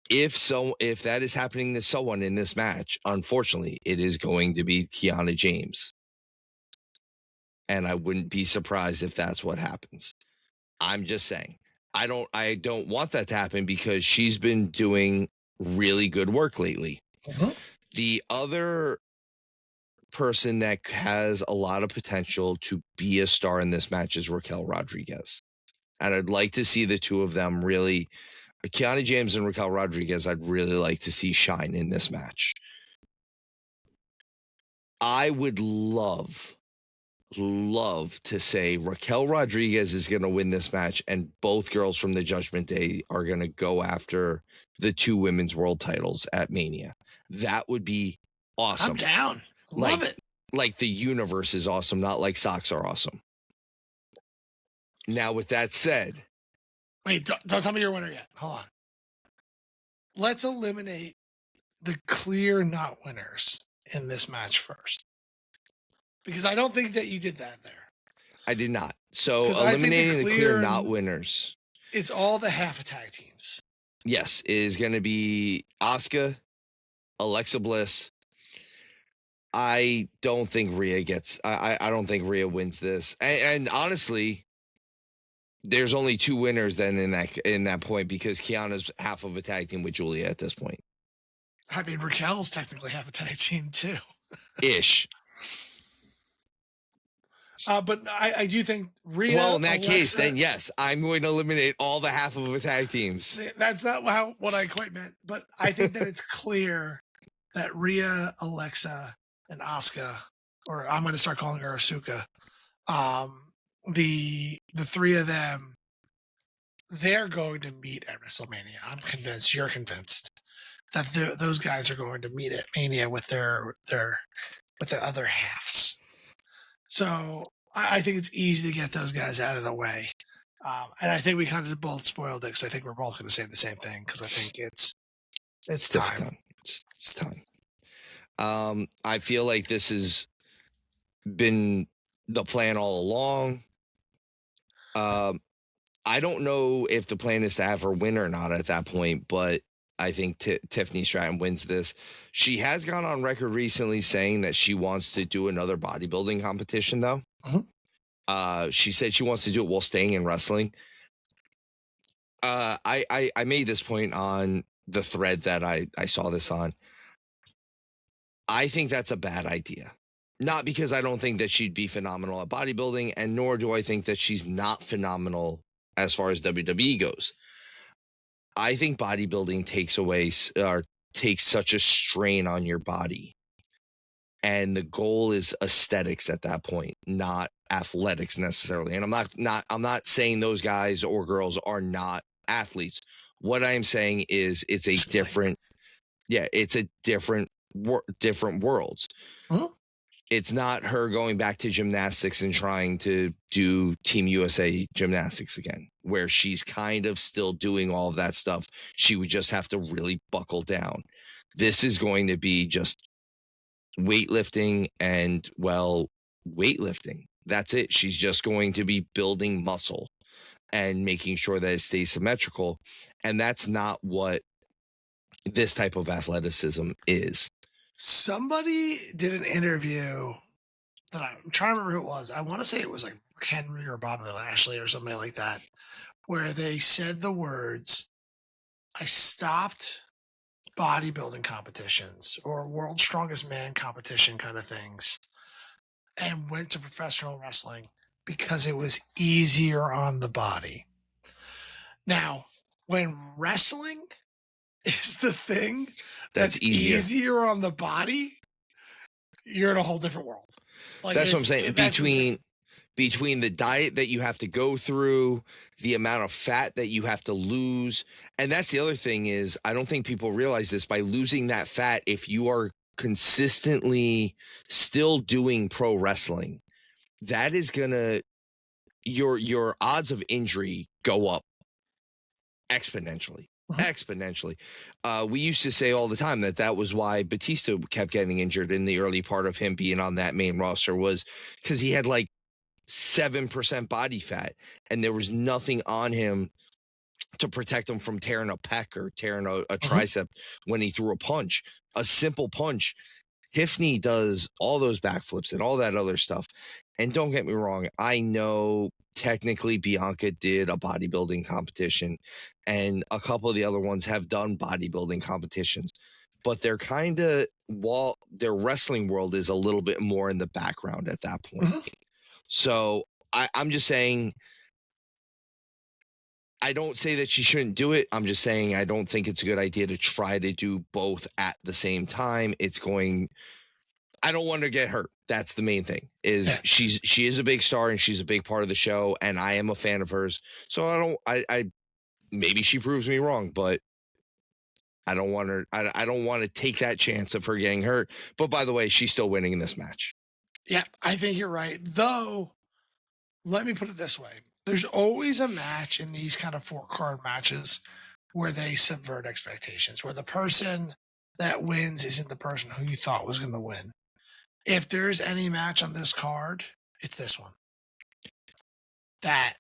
If that is happening to someone in this match, unfortunately, it is going to be Kiana James. And I wouldn't be surprised if that's what happens. I'm just saying. I don't want that to happen because she's been doing really good work lately. Uh-huh. The other person that has a lot of potential to be a star in this match is Raquel Rodriguez. And I'd like to see the two of them really, Kiana James and Raquel Rodriguez, I'd really like to see shine in this match. I would love to say Raquel Rodriguez is going to win this match and both girls from the Judgment Day are going to go after the 2 women's world titles at Mania. That would be awesome. I'm down. Love it. Like the universe is awesome, not like socks are awesome. Now, with that said... Wait, don't tell me you're a winner yet. Hold on. Let's eliminate the clear not winners in this match first. Because I don't think that you did that there. I did not. So eliminating the clear not winners. It's all the half attack teams. Yes, it is going to be Asuka, Alexa Bliss. I don't think Rhea gets. I don't think Rhea wins this. And honestly, there's only 2 winners then in that point because Kiana's half of a tag team with Julia at this point. I mean, Raquel's technically half a tag team too. Ish. But I do think Rhea. Well, in that case, Alexa, then yes, I'm going to eliminate all the half of the tag teams. That's not what I quite meant. But I think that it's clear that Rhea, Alexa, and Asuka, or I'm going to start calling her Asuka, the three of them, they're going to meet at WrestleMania. I'm convinced. You're convinced that those guys are going to meet at Mania with their other halves. So I think it's easy to get those guys out of the way. And I think we kind of both spoiled it because I think we're both going to say the same thing because I think it's time. It's time. I feel like this has been the plan all along. I don't know if the plan is to have her win or not at that point, but I think Tiffany Stratton wins this. She has gone on record recently saying that she wants to do another bodybuilding competition, though. She said she wants to do it while staying in wrestling. I made this point on the thread that I saw this on. I think that's a bad idea. Not because I don't think that she'd be phenomenal at bodybuilding, and nor do I think that she's not phenomenal as far as WWE goes. I think bodybuilding takes such a strain on your body. And the goal is aesthetics at that point, not athletics necessarily. And I'm not saying those guys or girls are not athletes. What I am saying is it's a different worlds. Huh? It's not her going back to gymnastics and trying to do Team USA gymnastics again, where she's kind of still doing all of that stuff. She would just have to really buckle down. This is going to be just weightlifting and, well, weightlifting. That's it. She's just going to be building muscle and making sure that it stays symmetrical. And that's not what this type of athleticism is. Somebody did an interview that I'm trying to remember who it was. I want to say it was like Mark Henry or Bobby Lashley or something like that, where they said the words, I stopped bodybuilding competitions or world's strongest man competition kind of things and went to professional wrestling because it was easier on the body. Now, when wrestling is the thing that's easier on the body, you're in a whole different world. Like, that's what I'm saying. Between the diet that you have to go through, the amount of fat that you have to lose. And that's the other thing is, I don't think people realize this, by losing that fat, if you are consistently still doing pro wrestling, that is gonna, your odds of injury go up exponentially. We used to say all the time that was why Batista kept getting injured in the early part of him being on that main roster, was because he had like 7% body fat and there was nothing on him to protect him from tearing a pec or tearing a tricep when he threw a punch. A simple punch. Tiffany does all those backflips and all that other stuff. And don't get me wrong, I know technically Bianca did a bodybuilding competition and a couple of the other ones have done bodybuilding competitions, but they're kind of, while their wrestling world is a little bit more in the background at that point. So I'm just saying, I don't say that she shouldn't do it. I'm just saying I don't think it's a good idea to try to do both at the same time. I don't want her to get hurt. That's the main thing. She is a big star and she's a big part of the show, and I am a fan of hers. So I maybe she proves me wrong, but I don't want her. I don't want to take that chance of her getting hurt. But by the way, she's still winning in this match. Yeah, I think you're right. Though, let me put it this way. There's always a match in these kind of 4-card matches where they subvert expectations, where the person that wins isn't the person who you thought was going to win. If there's any match on this card, it's this one. That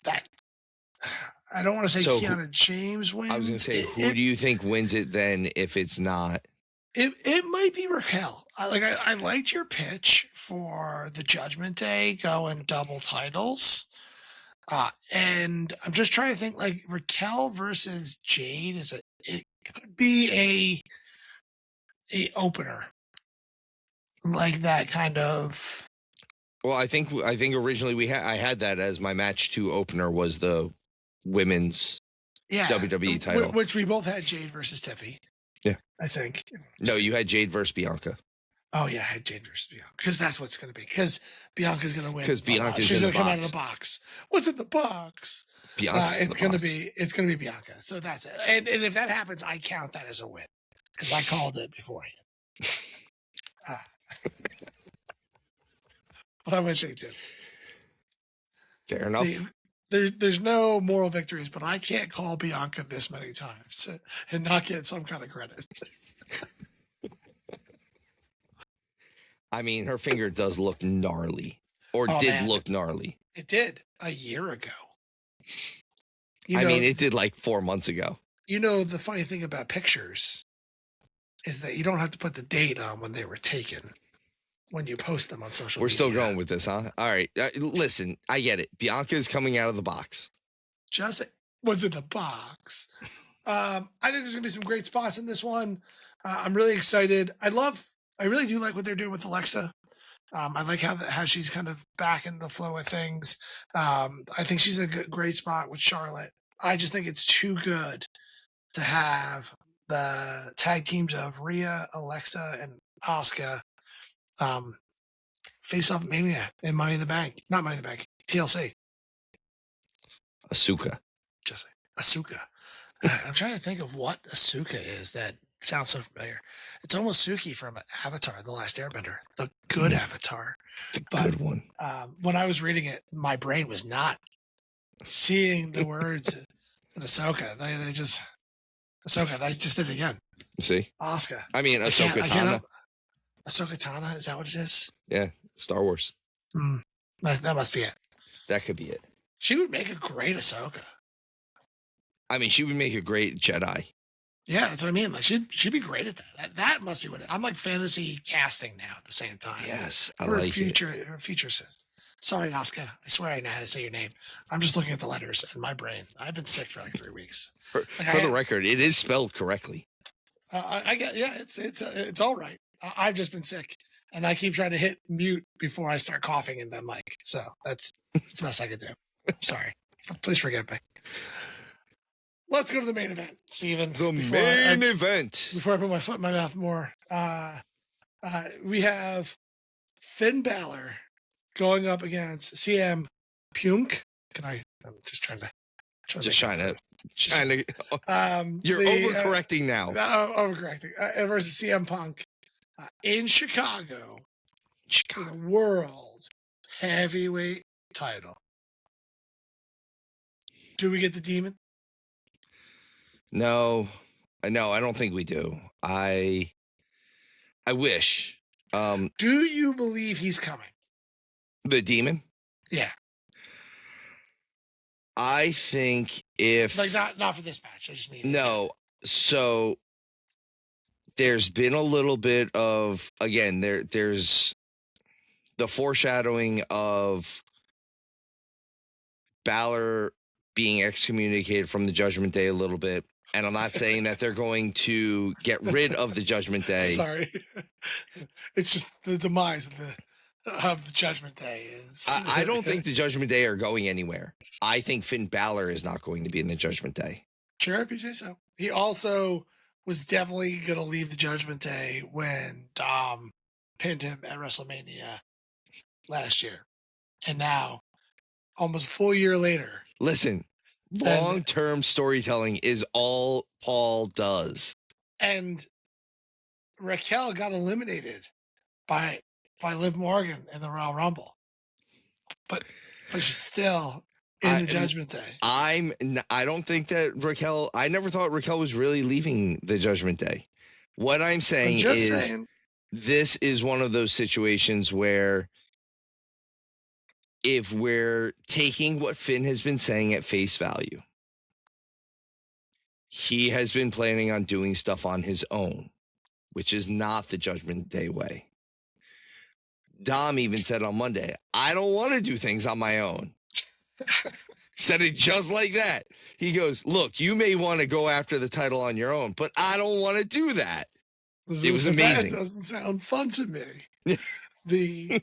I don't want to say Kiana James wins. I was going to say, who do you think wins it then if it's not? It might be Raquel. I liked your pitch for the Judgment Day going double titles. And I'm just trying to think, like, Raquel versus Jade it could be a opener. Like that kind of. Well, I think originally I had that as my match 2 opener was the women's WWE title, which we both had Jade versus Tiffy. Yeah, I think. No, you had Jade versus Bianca. Oh yeah, I had Jade versus Bianca because that's what's going to be. Because Bianca's going to win. Because Bianca's she's going to come out of the box. What's in the box? Bianca's it's going to be Bianca. So that's it. And if that happens, I count that as a win because I called it beforehand. But I'm going to say Tim. Fair enough. There's no moral victories, but I can't call Bianca this many times and not get some kind of credit. I mean, her finger does look gnarly, or look gnarly. It did a year ago. It did like 4 months ago. You know, the funny thing about pictures is that you don't have to put the date on when they were taken when you post them on social media. We're still going with this, huh? All right. Listen, I get it. Bianca's coming out of the box. Just what's in the box. I think there's going to be some great spots in this one. I'm really excited. I really do like what they're doing with Alexa. I like how she's kind of back in the flow of things. I think she's in a great spot with Charlotte. I just think it's too good to have the tag teams of Rhea, Alexa, and Asuka face off Mania and Money in the Bank. Not Money in the Bank. TLC. Asuka. Just Asuka. I'm trying to think of what Asuka is that sounds so familiar. It's almost Suki from Avatar, The Last Airbender. The good Avatar. The good one. When I was reading it, my brain was not seeing the words in Ahsoka. They just did it again. See? Asuka. Ahsoka Tana. Ahsoka Tana, is that what it is? Yeah, Star Wars. That must be it. That could be it. She would make a great Ahsoka. She would make a great Jedi. Yeah, that's what I mean. Like she'd be great at that. That must be what I'm like fantasy casting now at the same time. Yes, I like future Sith. Sorry, Asuka. I swear I know how to say your name. I'm just looking at the letters in my brain. I've been sick for like 3 weeks. For the record, it is spelled correctly. I get. Yeah, it's all right. I've just been sick, and I keep trying to hit mute before I start coughing in the mic. So that's the best I could do. Sorry. Please forgive me. Let's go to the main event, Steven. The main event. Before I put my foot in my mouth more, we have Finn Balor going up against CM Punk. I'm just trying to. You're overcorrecting now. Overcorrecting. Versus CM Punk in Chicago for the World Heavyweight title. Do we get the Demon? No, I don't think we do. I wish. Do you believe he's coming? The Demon? Yeah. I think if not for this match. I just mean no. So there's been a little bit of there's the foreshadowing of Balor being excommunicated from the Judgment Day a little bit. And I'm not saying that they're going to get rid of the Judgment Day. Sorry. It's just the demise of the Judgment Day is. I don't think the Judgment Day are going anywhere. I think Finn Balor is not going to be in the Judgment Day. Sure, if you say so. He also was definitely going to leave the Judgment Day when Dom pinned him at WrestleMania last year. And now, almost a full year later. Listen, long-term storytelling is all Paul does. And Raquel got eliminated by Liv Morgan in the Royal Rumble. But she's still in the Judgment Day. I don't think that Raquel, I never thought Raquel was really leaving the Judgment Day. What I'm saying is this is one of those situations where if we're taking what Finn has been saying at face value, he has been planning on doing stuff on his own, which is not the Judgment Day way. Dom even said on Monday, I don't want to do things on my own. Said it just like that. He goes, look, you may want to go after the title on your own, but I don't want to do that. It was amazing. That doesn't sound fun to me.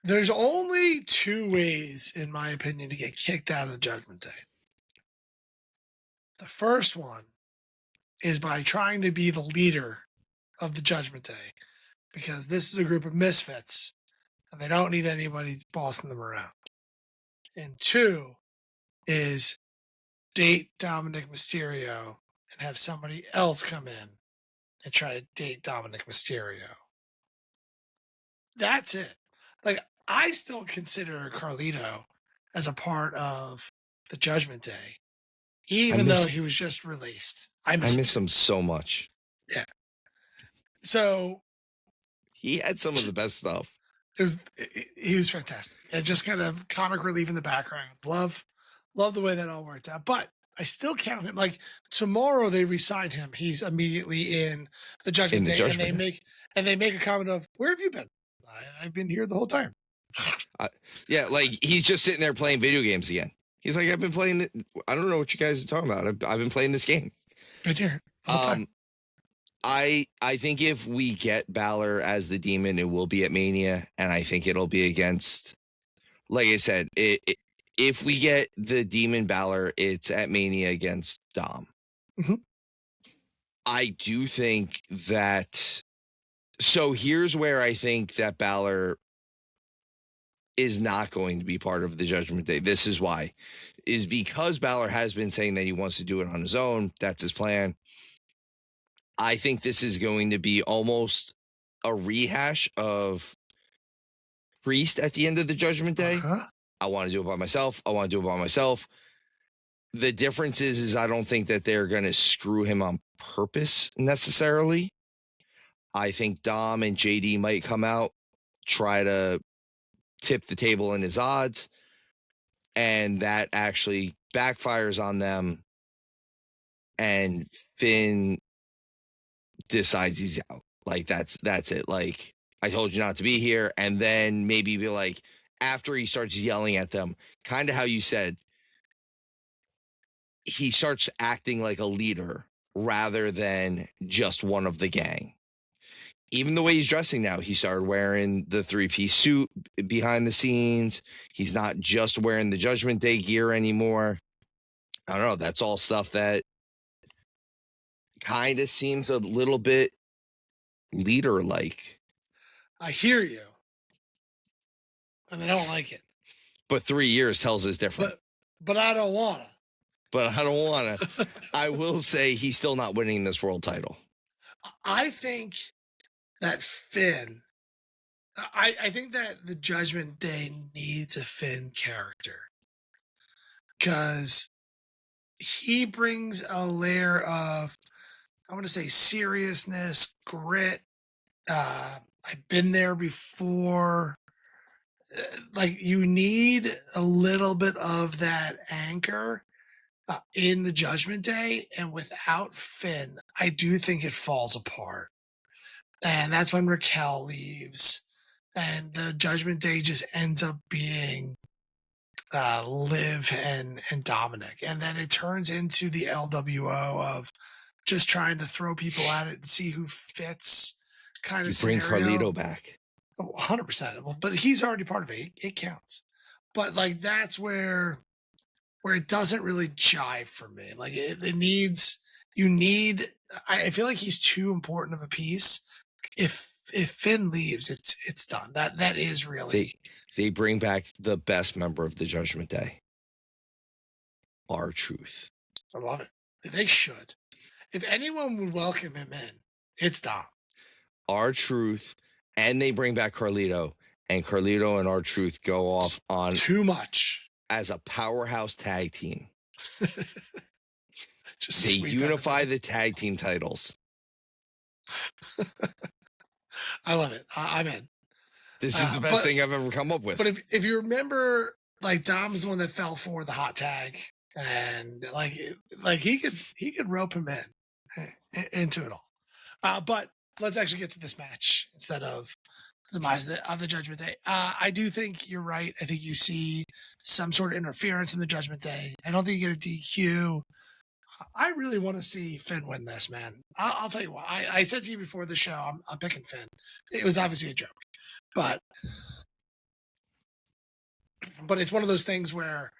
There's only two ways, in my opinion, to get kicked out of the Judgment Day. The first one is by trying to be the leader of the Judgment Day, because this is a group of misfits and they don't need anybody bossing them around. And two is date Dominic Mysterio and have somebody else come in and try to date Dominic Mysterio. That's it. Like, I still consider Carlito as a part of the Judgment Day, even though he was just released. I miss him so much. Yeah. So he had some of the best stuff. He was fantastic, and just kind of comic relief in the background. Love the way that all worked out. But I still count him. Like, tomorrow they re-sign him. He's immediately in the Judgment Day, and they make a comment of, "Where have you been?" I've been here the whole time. Yeah, like he's just sitting there playing video games again. He's like, I've been playing. I don't know what you guys are talking about. I've been playing this game. Been here the whole time. I think if we get Balor as the Demon, it will be at Mania, and I think it'll be against, like I said, if we get the Demon Balor, it's at Mania against Dom. Mm-hmm. I do think that. So here's where I think that Balor is not going to be part of the Judgment Day. This is why. Is because Balor has been saying that he wants to do it on his own. That's his plan. I think this is going to be almost a rehash of Priest at the end of the Judgment Day. Uh-huh. I want to do it by myself. The difference is I don't think that they're going to screw him on purpose necessarily. I think Dom and JD might come out, try to tip the table in his odds, and that actually backfires on them, and Finn decides he's out. Like, that's it. Like, I told you not to be here. And then maybe be like, after he starts yelling at them, kind of how you said, he starts acting like a leader rather than just one of the gang. Even the way he's dressing now, he started wearing the 3-piece suit behind the scenes. He's not just wearing the Judgment Day gear anymore. I don't know. That's all stuff that kind of seems a little bit leader-like. I hear you, and I don't like it. But 3 years tells us different. But I don't want to. I will say he's still not winning this world title. I think that Finn, I think that the Judgment Day needs a Finn character, because he brings a layer of, I want to say, seriousness, grit. I've been there before. Like, you need a little bit of that anchor in the Judgment Day, and without Finn, I do think it falls apart. And that's when Raquel leaves, and the Judgment Day just ends up being Liv and Dominic, and then it turns into the LWO of just trying to throw people at it and see who fits. Kind of bring scenario. Carlito back. 100%. But he's already part of it. It counts. But like, that's where it doesn't really jive for me. Like, it needs. I feel like he's too important of a piece. If Finn leaves, it's done. That is really. They bring back the best member of the Judgment Day. R-Truth. I love it. They should. If anyone would welcome him in, it's Dom. R-Truth, and they bring back Carlito, and Carlito and R-Truth go off on too much as a powerhouse tag team. They unify the tag team titles. I love it. I'm in. This is the best thing I've ever come up with. But if you remember, like, Dom's the one that fell for the hot tag, and like he could rope him into it all. But let's actually get to this match instead of the Judgment Day. I do think you're right. I think you see some sort of interference in the Judgment Day. I don't think you get a DQ. I really want to see Finn win this, man. I'll tell you what. I said to you before the show, I'm picking Finn. It was obviously a joke, but But it's one of those things where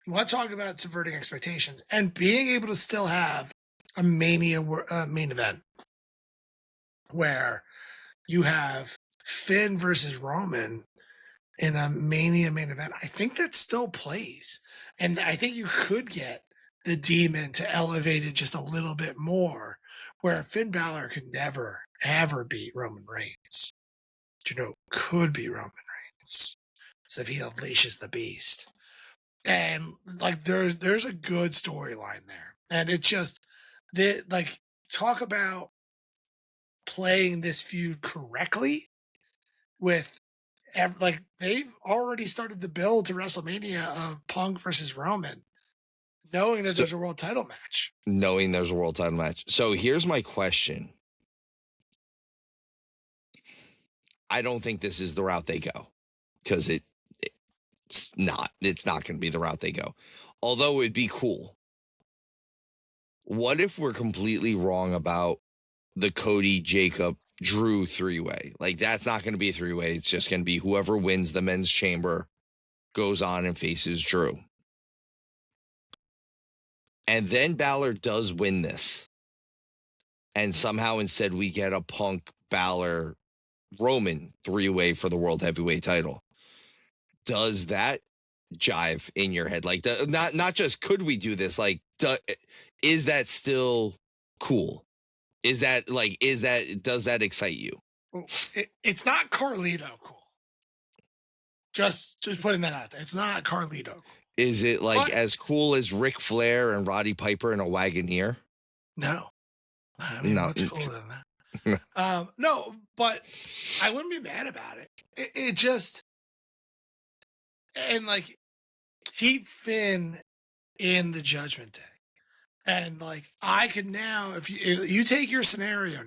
you want to talk about subverting expectations and being able to still have a Mania main event where you have Finn versus Roman in a Mania main event. I think that still plays. And I think you could get the Demon to elevate it just a little bit more, where Finn Balor could never, ever beat Roman Reigns. Could be Roman Reigns. So if he unleashes the beast. And like there's a good storyline there. And it's just talk about playing this feud correctly with they've already started the build to WrestleMania of Punk versus Roman, knowing that there's a world title match. Knowing there's a world title match. So here's my question. I don't think this is the route they go, because it's not going to be the route they go. Although it'd be cool. What if we're completely wrong about the Cody, Jacob, Drew three-way? Like, that's not going to be a three-way. It's just going to be whoever wins the men's chamber goes on and faces Drew. And then Balor does win this. And somehow instead we get a Punk, Balor, Roman three-way for the world heavyweight title. Does that jive in your head? Like, not just could we do this? Like, is that still cool? Does that excite you? It's not Carlito cool. Just putting that out there. It's not Carlito cool. Is it as cool as Ric Flair and Roddy Piper in a Wagoneer? No. I mean, no. What's cooler than that? No, but I wouldn't be mad about it. It just, and like, keep Finn in the Judgment Day. And like, I could now, if you take your scenario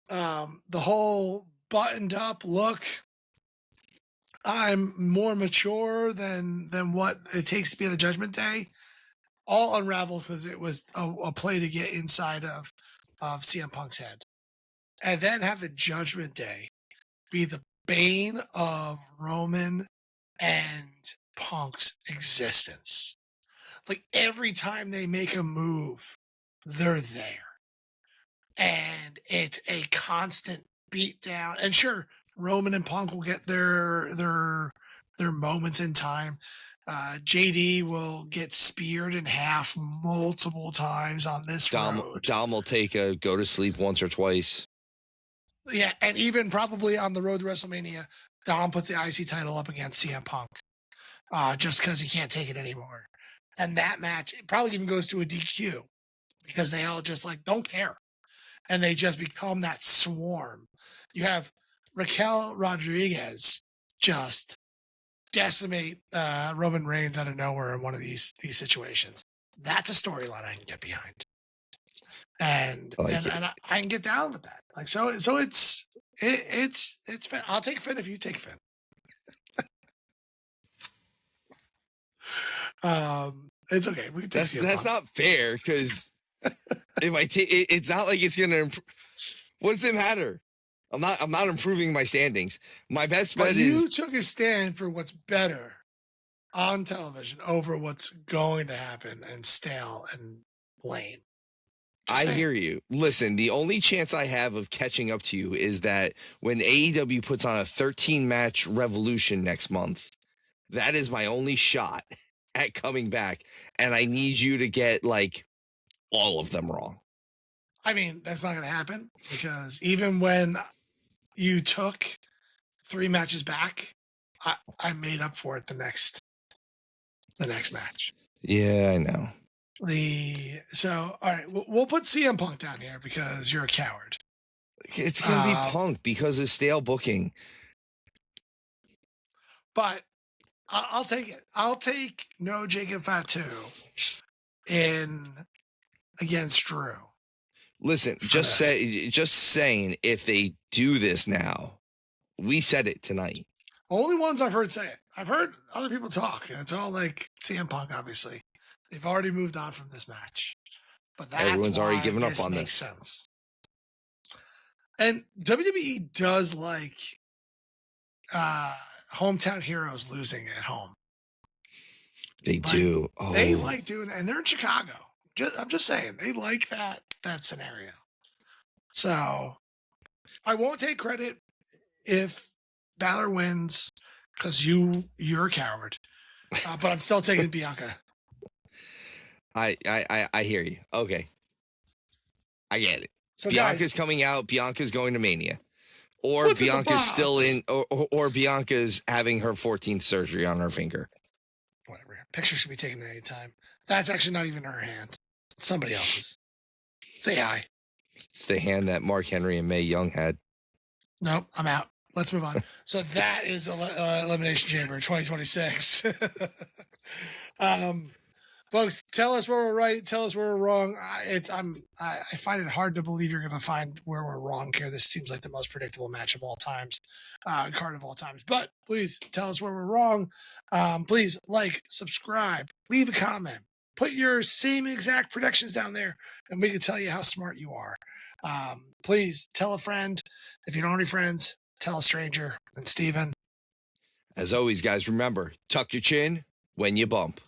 now, the whole buttoned up look, I'm more mature than what it takes to be in the Judgment Day, all unravels because it was a play to get inside of CM Punk's head. And then have the Judgment Day be the bane of Roman and Punk's existence. Like, every time they make a move, they're there. And it's a constant beatdown. And sure, Roman and Punk will get their moments in time. JD will get speared in half multiple times on this road. Dom will take a go to sleep once or twice. Yeah, and even probably on the road to WrestleMania, Dom puts the IC title up against CM Punk just because he can't take it anymore. And that match probably even goes to a DQ because they all just don't care. And they just become that swarm. You have Raquel Rodriguez just decimate Roman Reigns out of nowhere in one of these situations. That's a storyline I can get behind. And I can get down with that. So it's Finn. I'll take Finn if you take Finn. It's okay. We can take that's not fair, because if I take it's not like it's gonna what does it matter? I'm not improving my standings. My best bet is you took a stand for what's better on television over what's going to happen and stale and lame. I hear you. Listen, the only chance I have of catching up to you is that when AEW puts on a 13-match Revolution next month, that is my only shot at coming back. And I need you to get all of them wrong. I mean, that's not going to happen, because even when you took 3 matches back, I made up for it the next match. Yeah, I know. All right, we'll put CM Punk down here because you're a coward. It's going to be Punk because of stale booking. But I'll take it. I'll take no Jacob Fatu in against Drew. Listen, just saying, if they do this now, we said it tonight. Only ones I've heard say it. I've heard other people talk, and it's all like CM Punk, obviously. They've already moved on from this match. But that's everyone's already given up on makes this. Sense. And WWE does like hometown heroes losing at home. They Like, do. Oh, They like doing that, and they're in Chicago. I'm just saying, they like that scenario. So I won't take credit if Balor wins because you're a coward. But I'm still taking Bianca. I hear you. Okay. I get it. So Bianca's guys, coming out. Bianca's going to Mania. Or what's in the Bianca's still box? in, or Bianca's having her 14th surgery on her finger. Whatever. Picture should be taken at any time. That's actually not even her hand. It's somebody else's. Say hi. It's the hand that Mark Henry and Mae Young had. Nope, I'm out. Let's move on. So that is Elimination Chamber 2026. Folks, tell us where we're right. Tell us where we're wrong. I find it hard to believe you're going to find where we're wrong here. This seems like the most predictable match of all times, card of all times. But please tell us where we're wrong. Please like, subscribe, leave a comment, put your same exact predictions down there, and we can tell you how smart you are. Please tell a friend. If you don't have any friends, tell a stranger. And Steven. As always, guys, remember, tuck your chin when you bump.